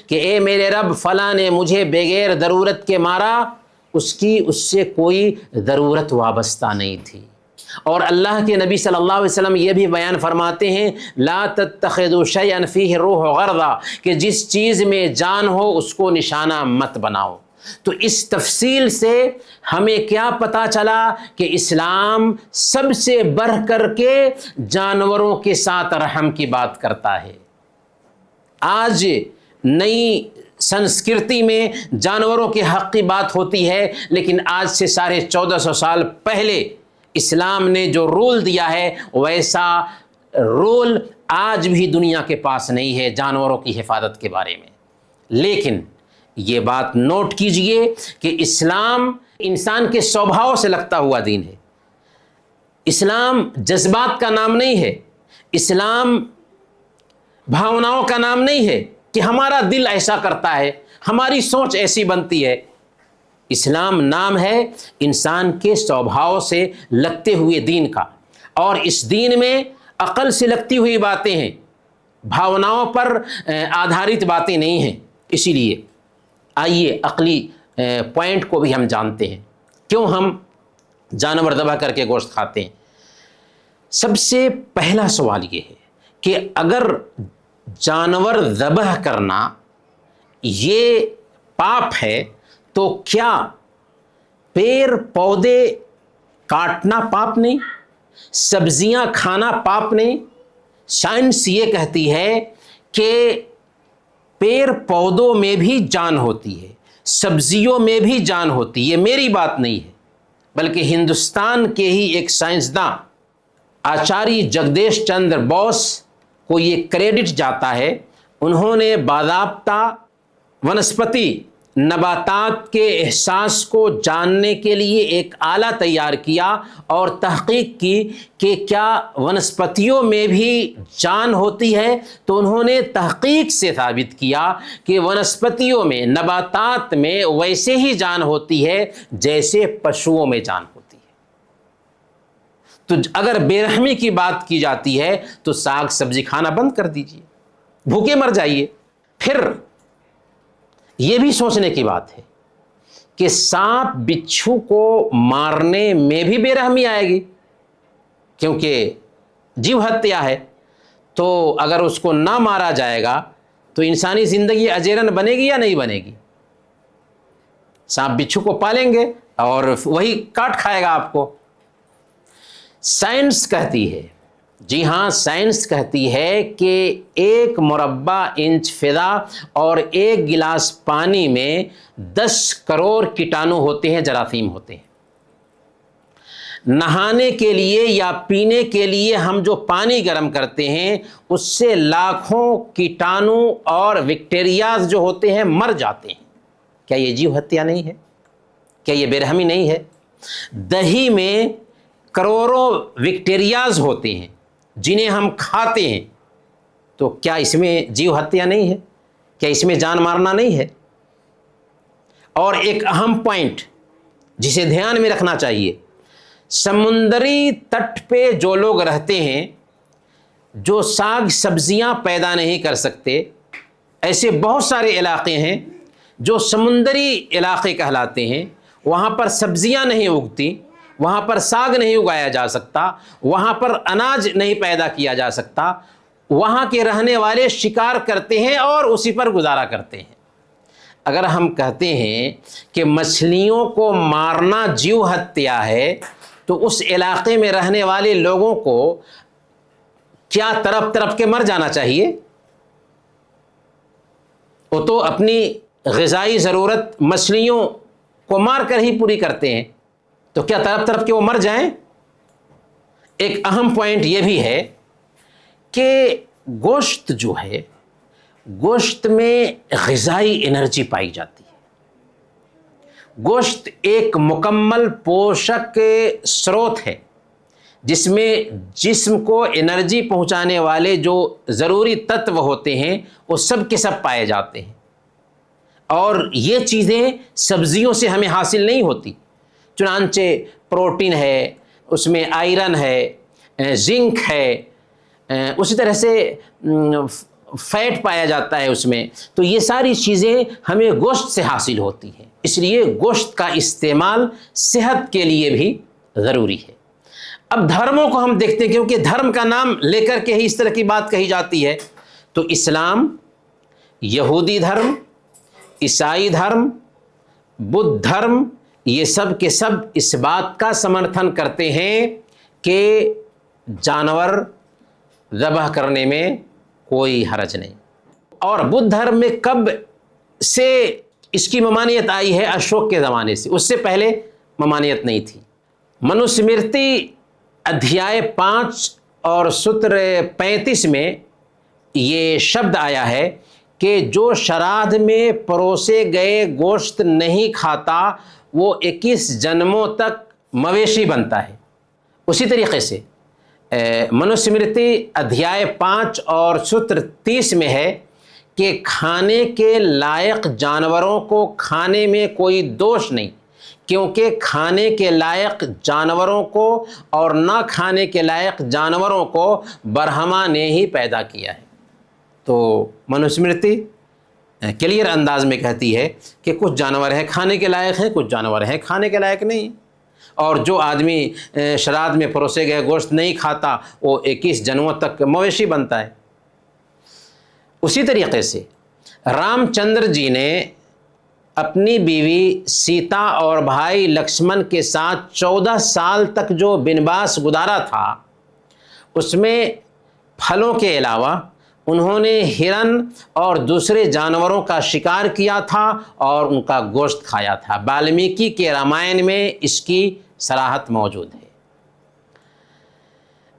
کہ اے میرے رب فلاں نے مجھے بغیر ضرورت کے مارا، اس کی اس سے کوئی ضرورت وابستہ نہیں تھی۔ اور اللہ کے نبی صلی اللہ علیہ وسلم یہ بھی بیان فرماتے ہیں لا تتخذوا شیئا فیہ الروح غرضا، کہ جس چیز میں جان ہو اس کو نشانہ مت بناؤ۔ تو اس تفصیل سے ہمیں کیا پتہ چلا کہ اسلام سب سے بڑھ کر کے جانوروں کے ساتھ رحم کی بات کرتا ہے۔ آج نئی سنسکرتی میں جانوروں کے حق کی بات ہوتی ہے، لیکن آج سے 1450 سال پہلے اسلام نے جو رول دیا ہے ویسا رول آج بھی دنیا کے پاس نہیں ہے جانوروں کی حفاظت کے بارے میں۔ لیکن یہ بات نوٹ کیجئے کہ اسلام انسان کے سوبھاؤ سے لگتا ہوا دین ہے۔ اسلام جذبات کا نام نہیں ہے، اسلام بھاوناؤں کا نام نہیں ہے کہ ہمارا دل ایسا کرتا ہے، ہماری سوچ ایسی بنتی ہے۔ اسلام نام ہے انسان کے سوبھاؤ سے لگتے ہوئے دین کا، اور اس دین میں عقل سے لگتی ہوئی باتیں ہیں، بھاوناؤں پر آدھارت باتیں نہیں ہیں۔ اسی لیے آئیے عقلی پوائنٹ کو بھی ہم جانتے ہیں، کیوں ہم جانور ذبح کر کے گوشت کھاتے ہیں۔ سب سے پہلا سوال یہ ہے کہ اگر جانور ذبح کرنا یہ پاپ ہے تو کیا پیڑ پودے کاٹنا پاپ نہیں؟ سبزیاں کھانا پاپ نہیں؟ سائنس یہ کہتی ہے کہ پیڑ پودوں میں بھی جان ہوتی ہے، سبزیوں میں بھی جان ہوتی ہے۔ یہ میری بات نہیں ہے، بلکہ ہندوستان کے ہی ایک سائنسداں آچاریہ جگدیش چندر بوس کو یہ کریڈٹ جاتا ہے۔ انہوں نے باضابطہ ونسپتی نباتات کے احساس کو جاننے کے لیے ایک آلہ تیار کیا اور تحقیق کی کہ کیا ونسپتیوں میں بھی جان ہوتی ہے، تو انہوں نے تحقیق سے ثابت کیا کہ ونسپتیوں میں، نباتات میں ویسے ہی جان ہوتی ہے جیسے پشوؤں میں جان ہوتی ہے۔ تو اگر بے رحمی کی بات کی جاتی ہے تو ساگ سبزی کھانا بند کر دیجئے، بھوکے مر جائیے۔ پھر یہ بھی سوچنے کی بات ہے کہ سانپ بچھو کو مارنے میں بھی بے رحمی آئے گی، کیونکہ جیو ہتیا ہے، تو اگر اس کو نہ مارا جائے گا تو انسانی زندگی اجیرن بنے گی یا نہیں بنے گی؟ سانپ بچھو کو پالیں گے اور وہی کاٹ کھائے گا آپ کو۔ سائنس کہتی ہے، جی ہاں سائنس کہتی ہے کہ 1 مربع انچ فضا اور 1 گلاس پانی میں 10 کروڑ کیٹانو ہوتے ہیں، جراثیم ہوتے ہیں۔ نہانے کے لیے یا پینے کے لیے ہم جو پانی گرم کرتے ہیں اس سے لاکھوں کیٹانو اور بیکٹیریاز جو ہوتے ہیں مر جاتے ہیں۔ کیا یہ جیو ہتیا نہیں ہے؟ کیا یہ بے رحمی نہیں ہے؟ دہی میں کروڑوں بیکٹیریاز ہوتے ہیں جنہیں ہم کھاتے ہیں، تو کیا اس میں جیو ہتیا نہیں ہے؟ کیا اس میں جان مارنا نہیں ہے؟ اور ایک اہم پوائنٹ جسے دھیان میں رکھنا چاہیے، سمندری تٹ پہ جو لوگ رہتے ہیں، جو ساگ سبزیاں پیدا نہیں کر سکتے، ایسے بہت سارے علاقے ہیں جو سمندری علاقے کہلاتے ہیں، وہاں پر سبزیاں نہیں اگتی، وہاں پر ساگ نہیں اگایا جا سکتا، وہاں پر اناج نہیں پیدا کیا جا سکتا، وہاں کے رہنے والے شکار کرتے ہیں اور اسی پر گزارا کرتے ہیں۔ اگر ہم کہتے ہیں کہ مچھلیوں کو مارنا جیو ہتیا ہے، تو اس علاقے میں رہنے والے لوگوں کو کیا تڑپ تڑپ کے مر جانا چاہیے؟ وہ تو اپنی غذائی ضرورت مچھلیوں کو مار کر ہی پوری کرتے ہیں، تو کیا تڑپ تڑپ کے وہ مر جائیں؟ ایک اہم پوائنٹ یہ بھی ہے کہ گوشت جو ہے، گوشت میں غذائی انرجی پائی جاتی ہے۔ گوشت ایک مکمل پوشک سروت ہے جس میں جسم کو انرجی پہنچانے والے جو ضروری تتو ہوتے ہیں وہ سب کے سب پائے جاتے ہیں، اور یہ چیزیں سبزیوں سے ہمیں حاصل نہیں ہوتی۔ چنانچہ پروٹین ہے، اس میں آئرن ہے، زنک ہے، اسی طرح سے فیٹ پایا جاتا ہے اس میں، تو یہ ساری چیزیں ہمیں گوشت سے حاصل ہوتی ہیں۔ اس لیے گوشت کا استعمال صحت کے لیے بھی ضروری ہے۔ اب دھرموں کو ہم دیکھتے ہیں، کیونکہ دھرم کا نام لے کر کے ہی اس طرح کی بات کہی جاتی ہے، تو اسلام، یہودی دھرم، عیسائی دھرم، بدھ دھرم، یہ سب کے سب اس بات کا سمرتھن کرتے ہیں کہ جانور ذبح کرنے میں کوئی حرج نہیں۔ اور بدھ دھرم میں کب سے اس کی ممانعت آئی ہے؟ اشوک کے زمانے سے، اس سے پہلے ممانعت نہیں تھی۔ منوسمرتی ادھیائے 5 اور ستر 35 میں یہ شبد آیا ہے کہ جو شرادھ میں پروسے گئے گوشت نہیں کھاتا وہ 21 جنموں تک مویشی بنتا ہے۔ اسی طریقے سے منوسمرتی ادھیائے 5 اور ستر 30 میں ہے کہ کھانے کے لائق جانوروں کو کھانے میں کوئی دوش نہیں، کیونکہ کھانے کے لائق جانوروں کو اور نہ کھانے کے لائق جانوروں کو برہما نے ہی پیدا کیا ہے۔ تو منوسمرتی کلیئر انداز میں کہتی ہے کہ کچھ جانور ہیں کھانے کے لائق ہیں، کچھ جانور ہیں کھانے کے لائق نہیں، اور جو آدمی شراد میں پروسے گئے گوشت نہیں کھاتا وہ 21 جنموں تک مویشی بنتا ہے۔ اسی طریقے سے رام چندر جی نے اپنی بیوی سیتا اور بھائی لکشمن کے ساتھ 14 سال تک جو بنواس گزارا تھا، اس میں پھلوں کے علاوہ انہوں نے ہرن اور دوسرے جانوروں کا شکار کیا تھا اور ان کا گوشت کھایا تھا۔ والمیکی کے رامائن میں اس کی صراحت موجود ہے۔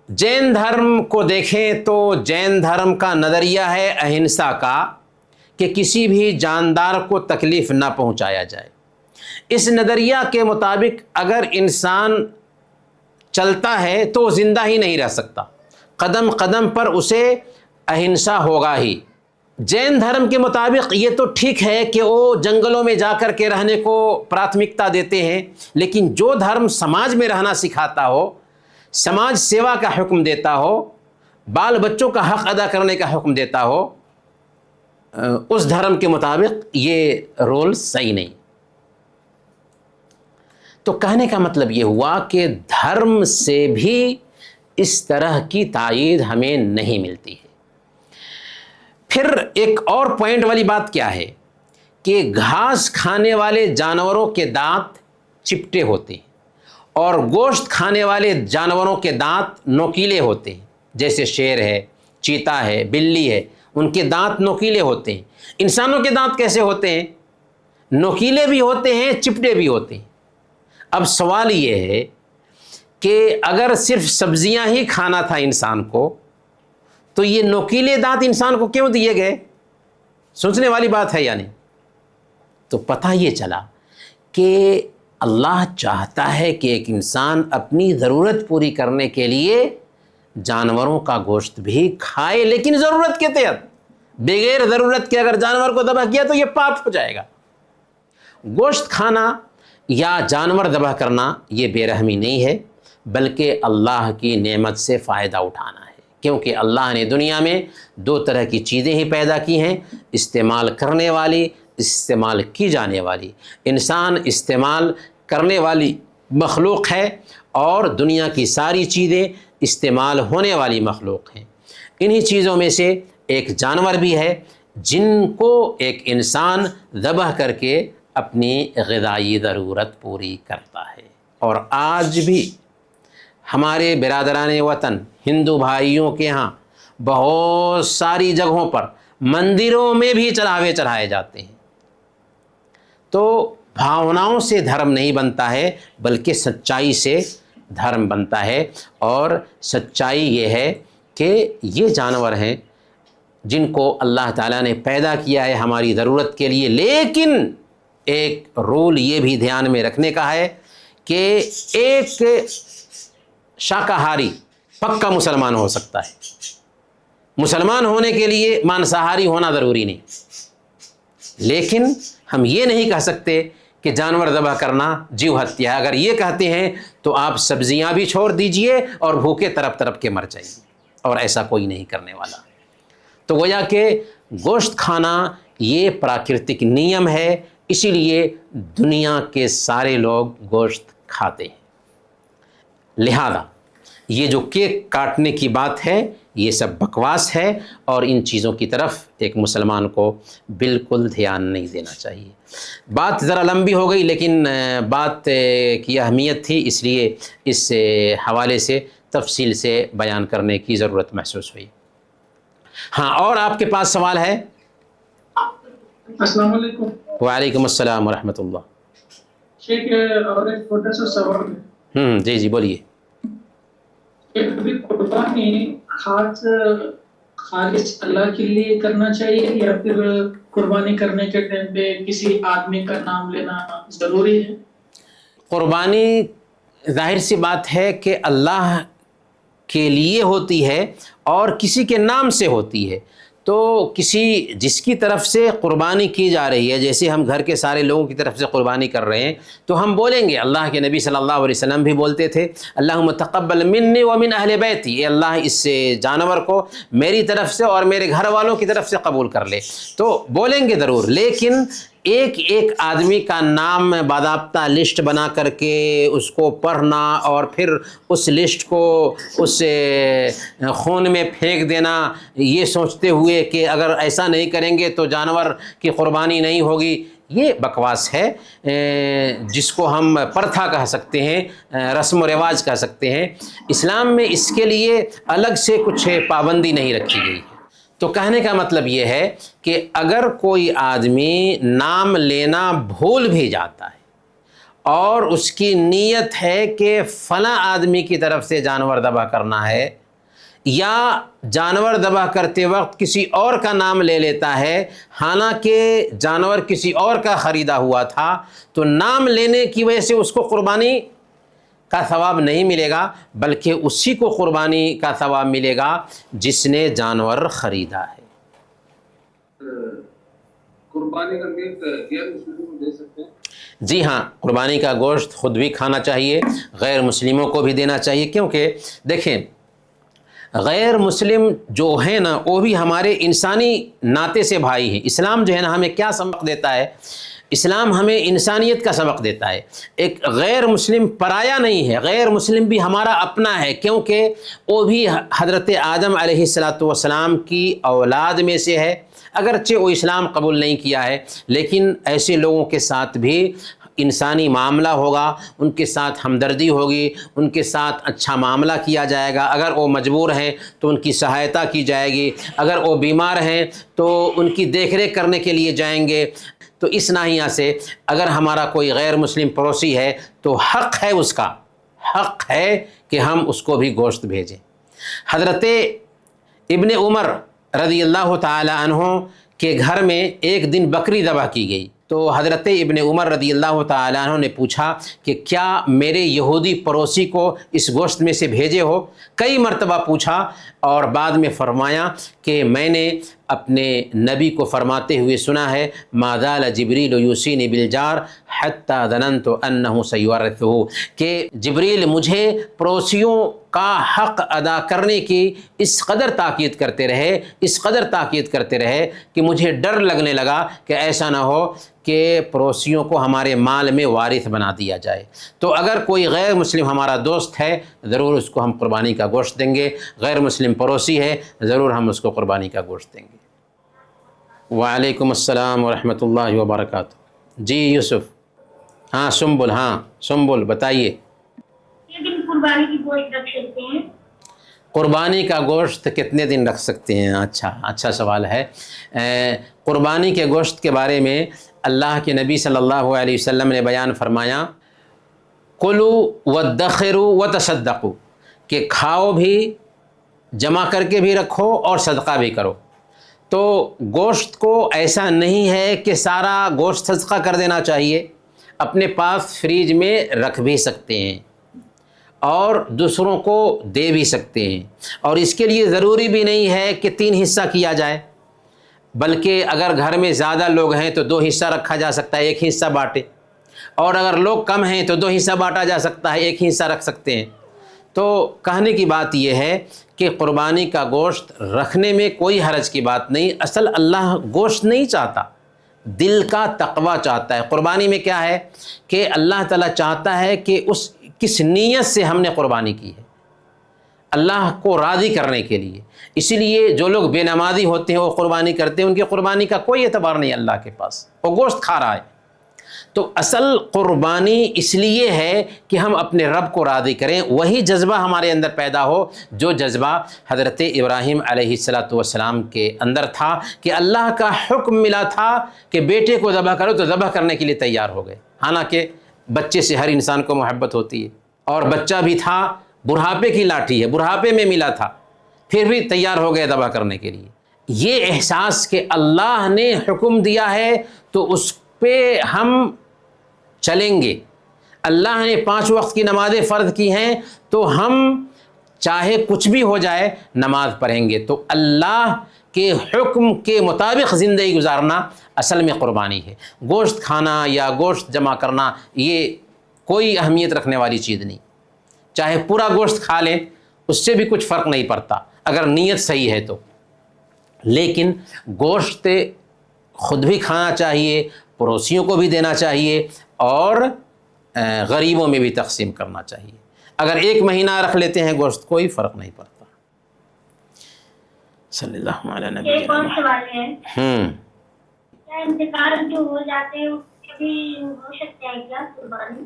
جین دھرم کو دیکھیں تو جین دھرم کا نظریہ ہے اہنسا کا، کہ کسی بھی جاندار کو تکلیف نہ پہنچایا جائے۔ اس نظریہ کے مطابق اگر انسان چلتا ہے تو زندہ ہی نہیں رہ سکتا، قدم قدم پر اسے اہنسا ہوگا ہی۔ جین دھرم کے مطابق یہ تو ٹھیک ہے کہ وہ جنگلوں میں جا کر کے رہنے کو پراتھمکتا دیتے ہیں، لیکن جو دھرم سماج میں رہنا سکھاتا ہو، سماج سیوا کا حکم دیتا ہو، بال بچوں کا حق ادا کرنے کا حکم دیتا ہو، اس دھرم کے مطابق یہ رول صحیح نہیں۔ تو کہنے کا مطلب یہ ہوا کہ دھرم سے بھی اس طرح کی تائید ہمیں نہیں ملتی ہے۔ پھر ایک اور پوائنٹ والی بات کیا ہے کہ گھاس کھانے والے جانوروں کے دانت چپٹے ہوتے ہیں اور گوشت کھانے والے جانوروں کے دانت نوکیلے ہوتے ہیں، جیسے شیر ہے، چیتا ہے، بلی ہے، ان کے دانت نوکیلے ہوتے ہیں۔ انسانوں کے دانت کیسے ہوتے ہیں؟ نوکیلے بھی ہوتے ہیں، چپٹے بھی ہوتے ہیں۔ اب سوال یہ ہے کہ اگر صرف سبزیاں ہی کھانا تھا انسان کو تو یہ نوکیلے دانت انسان کو کیوں دیے گئے؟ سوچنے والی بات ہے یعنی۔ تو پتہ یہ چلا کہ اللہ چاہتا ہے کہ ایک انسان اپنی ضرورت پوری کرنے کے لیے جانوروں کا گوشت بھی کھائے، لیکن ضرورت کے تحت۔ بغیر ضرورت کے اگر جانور کو ذبح کیا تو یہ پاپ ہو جائے گا۔ گوشت کھانا یا جانور ذبح کرنا یہ بے رحمی نہیں ہے، بلکہ اللہ کی نعمت سے فائدہ اٹھانا ہے، کیونکہ اللہ نے دنیا میں 2 طرح کی چیزیں ہی پیدا کی ہیں، استعمال کرنے والی، استعمال کی جانے والی۔ انسان استعمال کرنے والی مخلوق ہے اور دنیا کی ساری چیزیں استعمال ہونے والی مخلوق ہیں۔ انہی چیزوں میں سے ایک جانور بھی ہے جن کو ایک انسان ذبح کر کے اپنی غذائی ضرورت پوری کرتا ہے۔ اور آج بھی ہمارے برادران وطن ہندو بھائیوں کے ہاں بہت ساری جگہوں پر مندروں میں بھی چڑھاوے چڑھائے جاتے ہیں۔ تو بھاوناؤں سے دھرم نہیں بنتا ہے، بلکہ سچائی سے دھرم بنتا ہے۔ اور سچائی یہ ہے کہ یہ جانور ہیں جن کو اللہ تعالیٰ نے پیدا کیا ہے ہماری ضرورت کے لیے، لیکن ایک رول یہ بھی دھیان میں رکھنے کا ہے کہ ایک شاکاہاری پکا مسلمان ہو سکتا ہے، مسلمان ہونے کے لیے مانساہاری ہونا ضروری نہیں، لیکن ہم یہ نہیں کہہ سکتے کہ جانور ذبح کرنا جیو ہتیا ہے۔ اگر یہ کہتے ہیں تو آپ سبزیاں بھی چھوڑ دیجئے اور بھوکے تڑپ تڑپ کے مر جائیے، اور ایسا کوئی نہیں کرنے والا۔ تو گویا کہ گوشت کھانا یہ پراکرتک نیم ہے، اسی لیے دنیا کے سارے لوگ گوشت کھاتے ہیں۔ لہذا یہ جو کیک کاٹنے کی بات ہے یہ سب بکواس ہے، اور ان چیزوں کی طرف ایک مسلمان کو بالکل دھیان نہیں دینا چاہیے۔ بات ذرا لمبی ہو گئی، لیکن بات کی اہمیت تھی، اس لیے اس حوالے سے تفصیل سے بیان کرنے کی ضرورت محسوس ہوئی۔ ہاں، اور آپ کے پاس سوال ہے؟ السلام علیکم۔ وعلیکم السلام ورحمۃ اللہ۔ شیخ، اور ایک چھوٹا سا سوال ہے جی جی بولیے۔ کہ ابھی قربانی خالص اللہ کے لیے کرنا چاہیے، یا پھر قربانی کرنے کے ٹائم پہ کسی آدمی کا نام لینا ضروری ہے؟ قربانی ظاہر سی بات ہے کہ اللہ کے لیے ہوتی ہے اور کسی کے نام سے ہوتی ہے، تو جس کی طرف سے قربانی کی جا رہی ہے، جیسے ہم گھر کے سارے لوگوں کی طرف سے قربانی کر رہے ہیں تو ہم بولیں گے، اللہ کے نبی صلی اللہ علیہ وسلم بھی بولتے تھے، اللہم تقبل منی ومن اہل بیتی، اے اللہ اس جانور کو میری طرف سے اور میرے گھر والوں کی طرف سے قبول کر لے، تو بولیں گے ضرور، لیکن ایک ایک آدمی کا نام باضابطہ لسٹ بنا کر کے اس کو پڑھنا اور پھر اس لسٹ کو اس خون میں پھینک دینا، یہ سوچتے ہوئے کہ اگر ایسا نہیں کریں گے تو جانور کی قربانی نہیں ہوگی، یہ بکواس ہے، جس کو ہم پرتھا کہہ سکتے ہیں، رسم و رواج کہہ سکتے ہیں۔ اسلام میں اس کے لیے الگ سے کچھ پابندی نہیں رکھی گئی ہے۔ تو کہنے کا مطلب یہ ہے کہ اگر کوئی آدمی نام لینا بھول بھی جاتا ہے اور اس کی نیت ہے کہ فلاں آدمی کی طرف سے جانور ذبح کرنا ہے، یا جانور ذبح کرتے وقت کسی اور کا نام لے لیتا ہے حالانکہ جانور کسی اور کا خریدا ہوا تھا، تو نام لینے کی وجہ سے اس کو قربانی کا ثواب نہیں ملے گا، بلکہ اسی کو قربانی کا ثواب ملے گا جس نے جانور خریدا ہے۔ قربانی کا میٹ غیر مسلموں کو دے سکتے ہیں؟ جی ہاں، قربانی کا گوشت خود بھی کھانا چاہیے، غیر مسلموں کو بھی دینا چاہیے، کیونکہ دیکھیں غیر مسلم جو ہیں نا وہ بھی ہمارے انسانی ناطے سے بھائی ہیں۔ اسلام جو ہے نا ہمیں کیا سبق دیتا ہے؟ اسلام ہمیں انسانیت کا سبق دیتا ہے۔ ایک غیر مسلم پرایا نہیں ہے، غیر مسلم بھی ہمارا اپنا ہے، کیونکہ وہ بھی حضرت آدم علیہ السلام کی اولاد میں سے ہے، اگرچہ وہ اسلام قبول نہیں کیا ہے، لیکن ایسے لوگوں کے ساتھ بھی انسانی معاملہ ہوگا، ان کے ساتھ ہمدردی ہوگی، ان کے ساتھ اچھا معاملہ کیا جائے گا، اگر وہ مجبور ہیں تو ان کی سہایتا کی جائے گی، اگر وہ بیمار ہیں تو ان کی دیکھ ریکھ کرنے کے لیے جائیں گے۔ تو اس ناحیہ سے اگر ہمارا کوئی غیر مسلم پڑوسی ہے تو حق ہے، اس کا حق ہے کہ ہم اس کو بھی گوشت بھیجیں۔ حضرت ابن عمر رضی اللہ تعالی عنہ کے گھر میں ایک دن بکری ذبح کی گئی، تو حضرت ابن عمر رضی اللہ تعالیٰ عنہ نے پوچھا کہ کیا میرے یہودی پڑوسی کو اس گوشت میں سے بھیجے ہو؟ کئی مرتبہ پوچھا اور بعد میں فرمایا کہ میں نے اپنے نبی کو فرماتے ہوئے سنا ہے، ما زال جبریل یوصینی بالجار حتی ظننت انہ سیورثہ، کہ جبریل مجھے پڑوسیوں کا حق ادا کرنے کی اس قدر تاکید کرتے رہے کہ مجھے ڈر لگنے لگا کہ ایسا نہ ہو کہ پڑوسیوں کو ہمارے مال میں وارث بنا دیا جائے۔ تو اگر کوئی غیر مسلم ہمارا دوست ہے ضرور اس کو ہم قربانی کا گوشت دیں گے، غیر مسلم پڑوسی ہے ضرور ہم اس کو قربانی کا گوشت دیں گے۔ وعلیکم السلام ورحمۃ اللہ وبرکاتہ۔ جی یوسف، ہاں سنبل بتائیے۔ لیکن قربانی کی گوشت رکھ سکتے ہیں؟ قربانی کا گوشت کتنے دن رکھ سکتے ہیں؟ اچھا سوال ہے۔ قربانی کے گوشت کے بارے میں اللہ کے نبی صلی اللہ علیہ وسلم نے بیان فرمایا، کلوا وادخروا وتصدقوا، کہ کھاؤ بھی، جمع کر کے بھی رکھو اور صدقہ بھی کرو۔ تو گوشت کو ایسا نہیں ہے کہ سارا گوشت صدقہ کر دینا چاہیے، اپنے پاس فریج میں رکھ بھی سکتے ہیں اور دوسروں کو دے بھی سکتے ہیں، اور اس کے لیے ضروری بھی نہیں ہے کہ 3 حصہ کیا جائے، بلکہ اگر گھر میں زیادہ لوگ ہیں تو 2 حصہ رکھا جا سکتا ہے، 1 حصہ بانٹے، اور اگر لوگ کم ہیں تو 2 حصہ بانٹا جا سکتا ہے، 1 حصہ رکھ سکتے ہیں۔ تو کہنے کی بات یہ ہے کہ قربانی کا گوشت رکھنے میں کوئی حرج کی بات نہیں۔ اصل اللہ گوشت نہیں چاہتا، دل کا تقوی چاہتا ہے۔ قربانی میں کیا ہے کہ اللہ تعالیٰ چاہتا ہے کہ کس نیت سے ہم نے قربانی کی ہے۔ اللہ کو راضی کرنے کے لیے. اسی لیے جو لوگ بے نمازی ہوتے ہیں وہ قربانی کرتے ہیں، ان کی قربانی کا کوئی اعتبار نہیں اللہ کے پاس، وہ گوشت کھا رہا ہے. تو اصل قربانی اس لیے ہے کہ ہم اپنے رب کو راضی کریں، وہی جذبہ ہمارے اندر پیدا ہو جو جذبہ حضرت ابراہیم علیہ السلام کے اندر تھا کہ اللہ کا حکم ملا تھا کہ بیٹے کو ذبح کرو تو ذبح کرنے کے لیے تیار ہو گئے. حالانکہ بچے سے ہر انسان کو محبت ہوتی ہے، اور بچہ بھی تھا، بڑھاپے کی لاٹھی ہے، بڑھاپے میں ملا تھا، پھر بھی تیار ہو گئے ذبح کرنے کے لیے. یہ احساس کہ اللہ نے حکم دیا ہے تو اس پہ ہم چلیں گے، اللہ نے 5 وقت کی نمازیں فرض کی ہیں تو ہم چاہے کچھ بھی ہو جائے نماز پڑھیں گے. تو اللہ کے حکم کے مطابق زندگی گزارنا اصل میں قربانی ہے. گوشت کھانا یا گوشت جمع کرنا یہ کوئی اہمیت رکھنے والی چیز نہیں. چاہے پورا گوشت کھا لیں اس سے بھی کچھ فرق نہیں پڑتا اگر نیت صحیح ہے تو. لیکن گوشت خود بھی کھانا چاہیے، پڑوسیوں کو بھی دینا چاہیے، اور غریبوں میں بھی تقسیم کرنا چاہیے. اگر 1 مہینہ رکھ لیتے ہیں گوشت کوئی فرق نہیں پڑتا. صلی اللہ علیہ نبی. ایک اور سوال ہے، کیا انتقال جو ہو جاتے ہیں کبھی ہو سکتا ہے کیا قربانی؟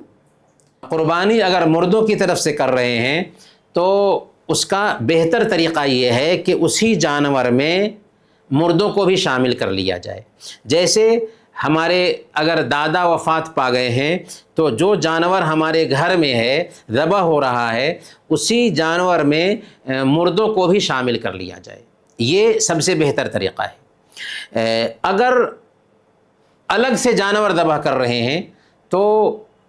قربانی اگر مردوں کی طرف سے کر رہے ہیں تو اس کا بہتر طریقہ یہ ہے کہ اسی جانور میں مردوں کو بھی شامل کر لیا جائے. جیسے ہمارے اگر دادا وفات پا گئے ہیں تو جو جانور ہمارے گھر میں ہے ذبح ہو رہا ہے اسی جانور میں مردوں کو بھی شامل کر لیا جائے. یہ سب سے بہتر طریقہ ہے. اگر الگ سے جانور ذبح کر رہے ہیں تو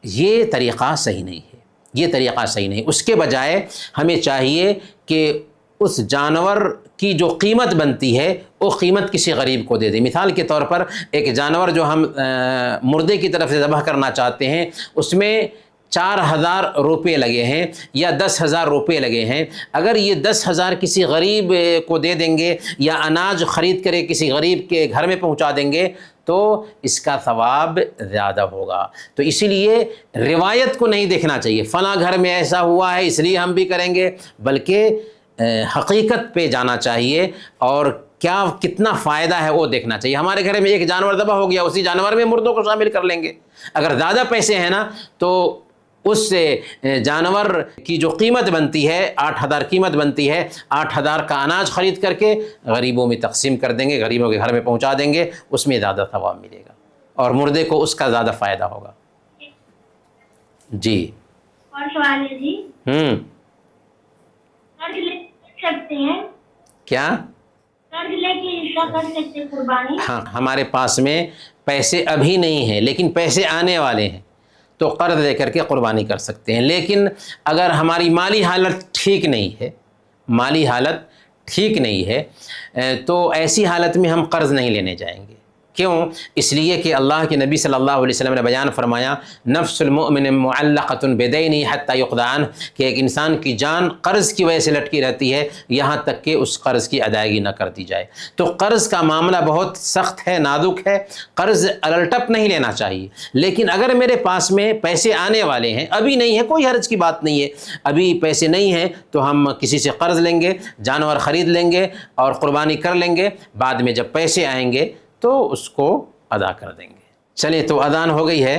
یہ طریقہ صحیح نہیں ہے، یہ طریقہ صحیح نہیں. اس کے بجائے ہمیں چاہیے کہ اس جانور کی جو قیمت بنتی ہے وہ قیمت کسی غریب کو دے دیں. مثال کے طور پر ایک جانور جو ہم مردے کی طرف سے ذبح کرنا چاہتے ہیں اس میں 4,000 روپے لگے ہیں یا 10,000 روپے لگے ہیں. اگر یہ 10,000 کسی غریب کو دے دیں گے یا اناج خرید کرے کسی غریب کے گھر میں پہنچا دیں گے تو اس کا ثواب زیادہ ہوگا. تو اسی لیے روایت کو نہیں دیکھنا چاہیے فلاں گھر میں ایسا ہوا ہے اس لیے ہم بھی کریں گے، بلکہ حقیقت پہ جانا چاہیے اور کیا کتنا فائدہ ہے وہ دیکھنا چاہیے. ہمارے گھر میں ایک جانور ذبح ہو گیا اسی جانور میں مردوں کو شامل کر لیں گے. اگر زیادہ پیسے ہیں نا تو اس جانور کی جو قیمت بنتی ہے 8,000 قیمت بنتی ہے، 8,000 کا اناج خرید کر کے غریبوں میں تقسیم کر دیں گے، غریبوں کے گھر میں پہنچا دیں گے، اس میں زیادہ ثواب ملے گا اور مردے کو اس کا زیادہ فائدہ ہوگا. جی اور سوال ہے جی، قرض لے سکتے ہیں کیا؟ قرض لے کے حصہ کر سکتے ہیں قربانی؟ ہاں، ہمارے پاس میں پیسے ابھی نہیں ہیں لیکن پیسے آنے والے ہیں تو قرض لے کر کے قربانی کر سکتے ہیں. لیکن اگر ہماری مالی حالت ٹھیک نہیں ہے، مالی حالت ٹھیک نہیں ہے تو ایسی حالت میں ہم قرض نہیں لینے جائیں گے. کیوں؟ اس لیے کہ اللہ کے نبی صلی اللہ علیہ وسلم نے بیان فرمایا نفس المؤمن معلقۃ بدینہ حتی یقضی عنہ، کہ ایک انسان کی جان قرض کی وجہ سے لٹکی رہتی ہے یہاں تک کہ اس قرض کی ادائیگی نہ کر دی جائے. تو قرض کا معاملہ بہت سخت ہے، نازک ہے، قرض الٹپ نہیں لینا چاہیے. لیکن اگر میرے پاس میں پیسے آنے والے ہیں، ابھی نہیں ہے، کوئی حرج کی بات نہیں ہے، ابھی پیسے نہیں ہیں تو ہم کسی سے قرض لیں گے، جانور خرید لیں گے اور قربانی کر لیں گے. بعد میں جب پیسے آئیں گے تو اس کو ادا کر دیں گے. چلیے تو اذان ہو گئی ہے.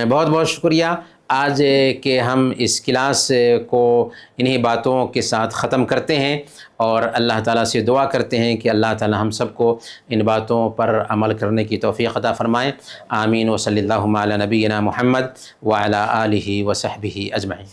بہت بہت شکریہ. آج کہ ہم اس کلاس کو انہی باتوں کے ساتھ ختم کرتے ہیں اور اللہ تعالیٰ سے دعا کرتے ہیں کہ اللہ تعالیٰ ہم سب کو ان باتوں پر عمل کرنے کی توفیق عطا فرمائے. آمین. وصلی اللہ علی نبینا محمد وعلی آلہ وصحبہ اجمعین.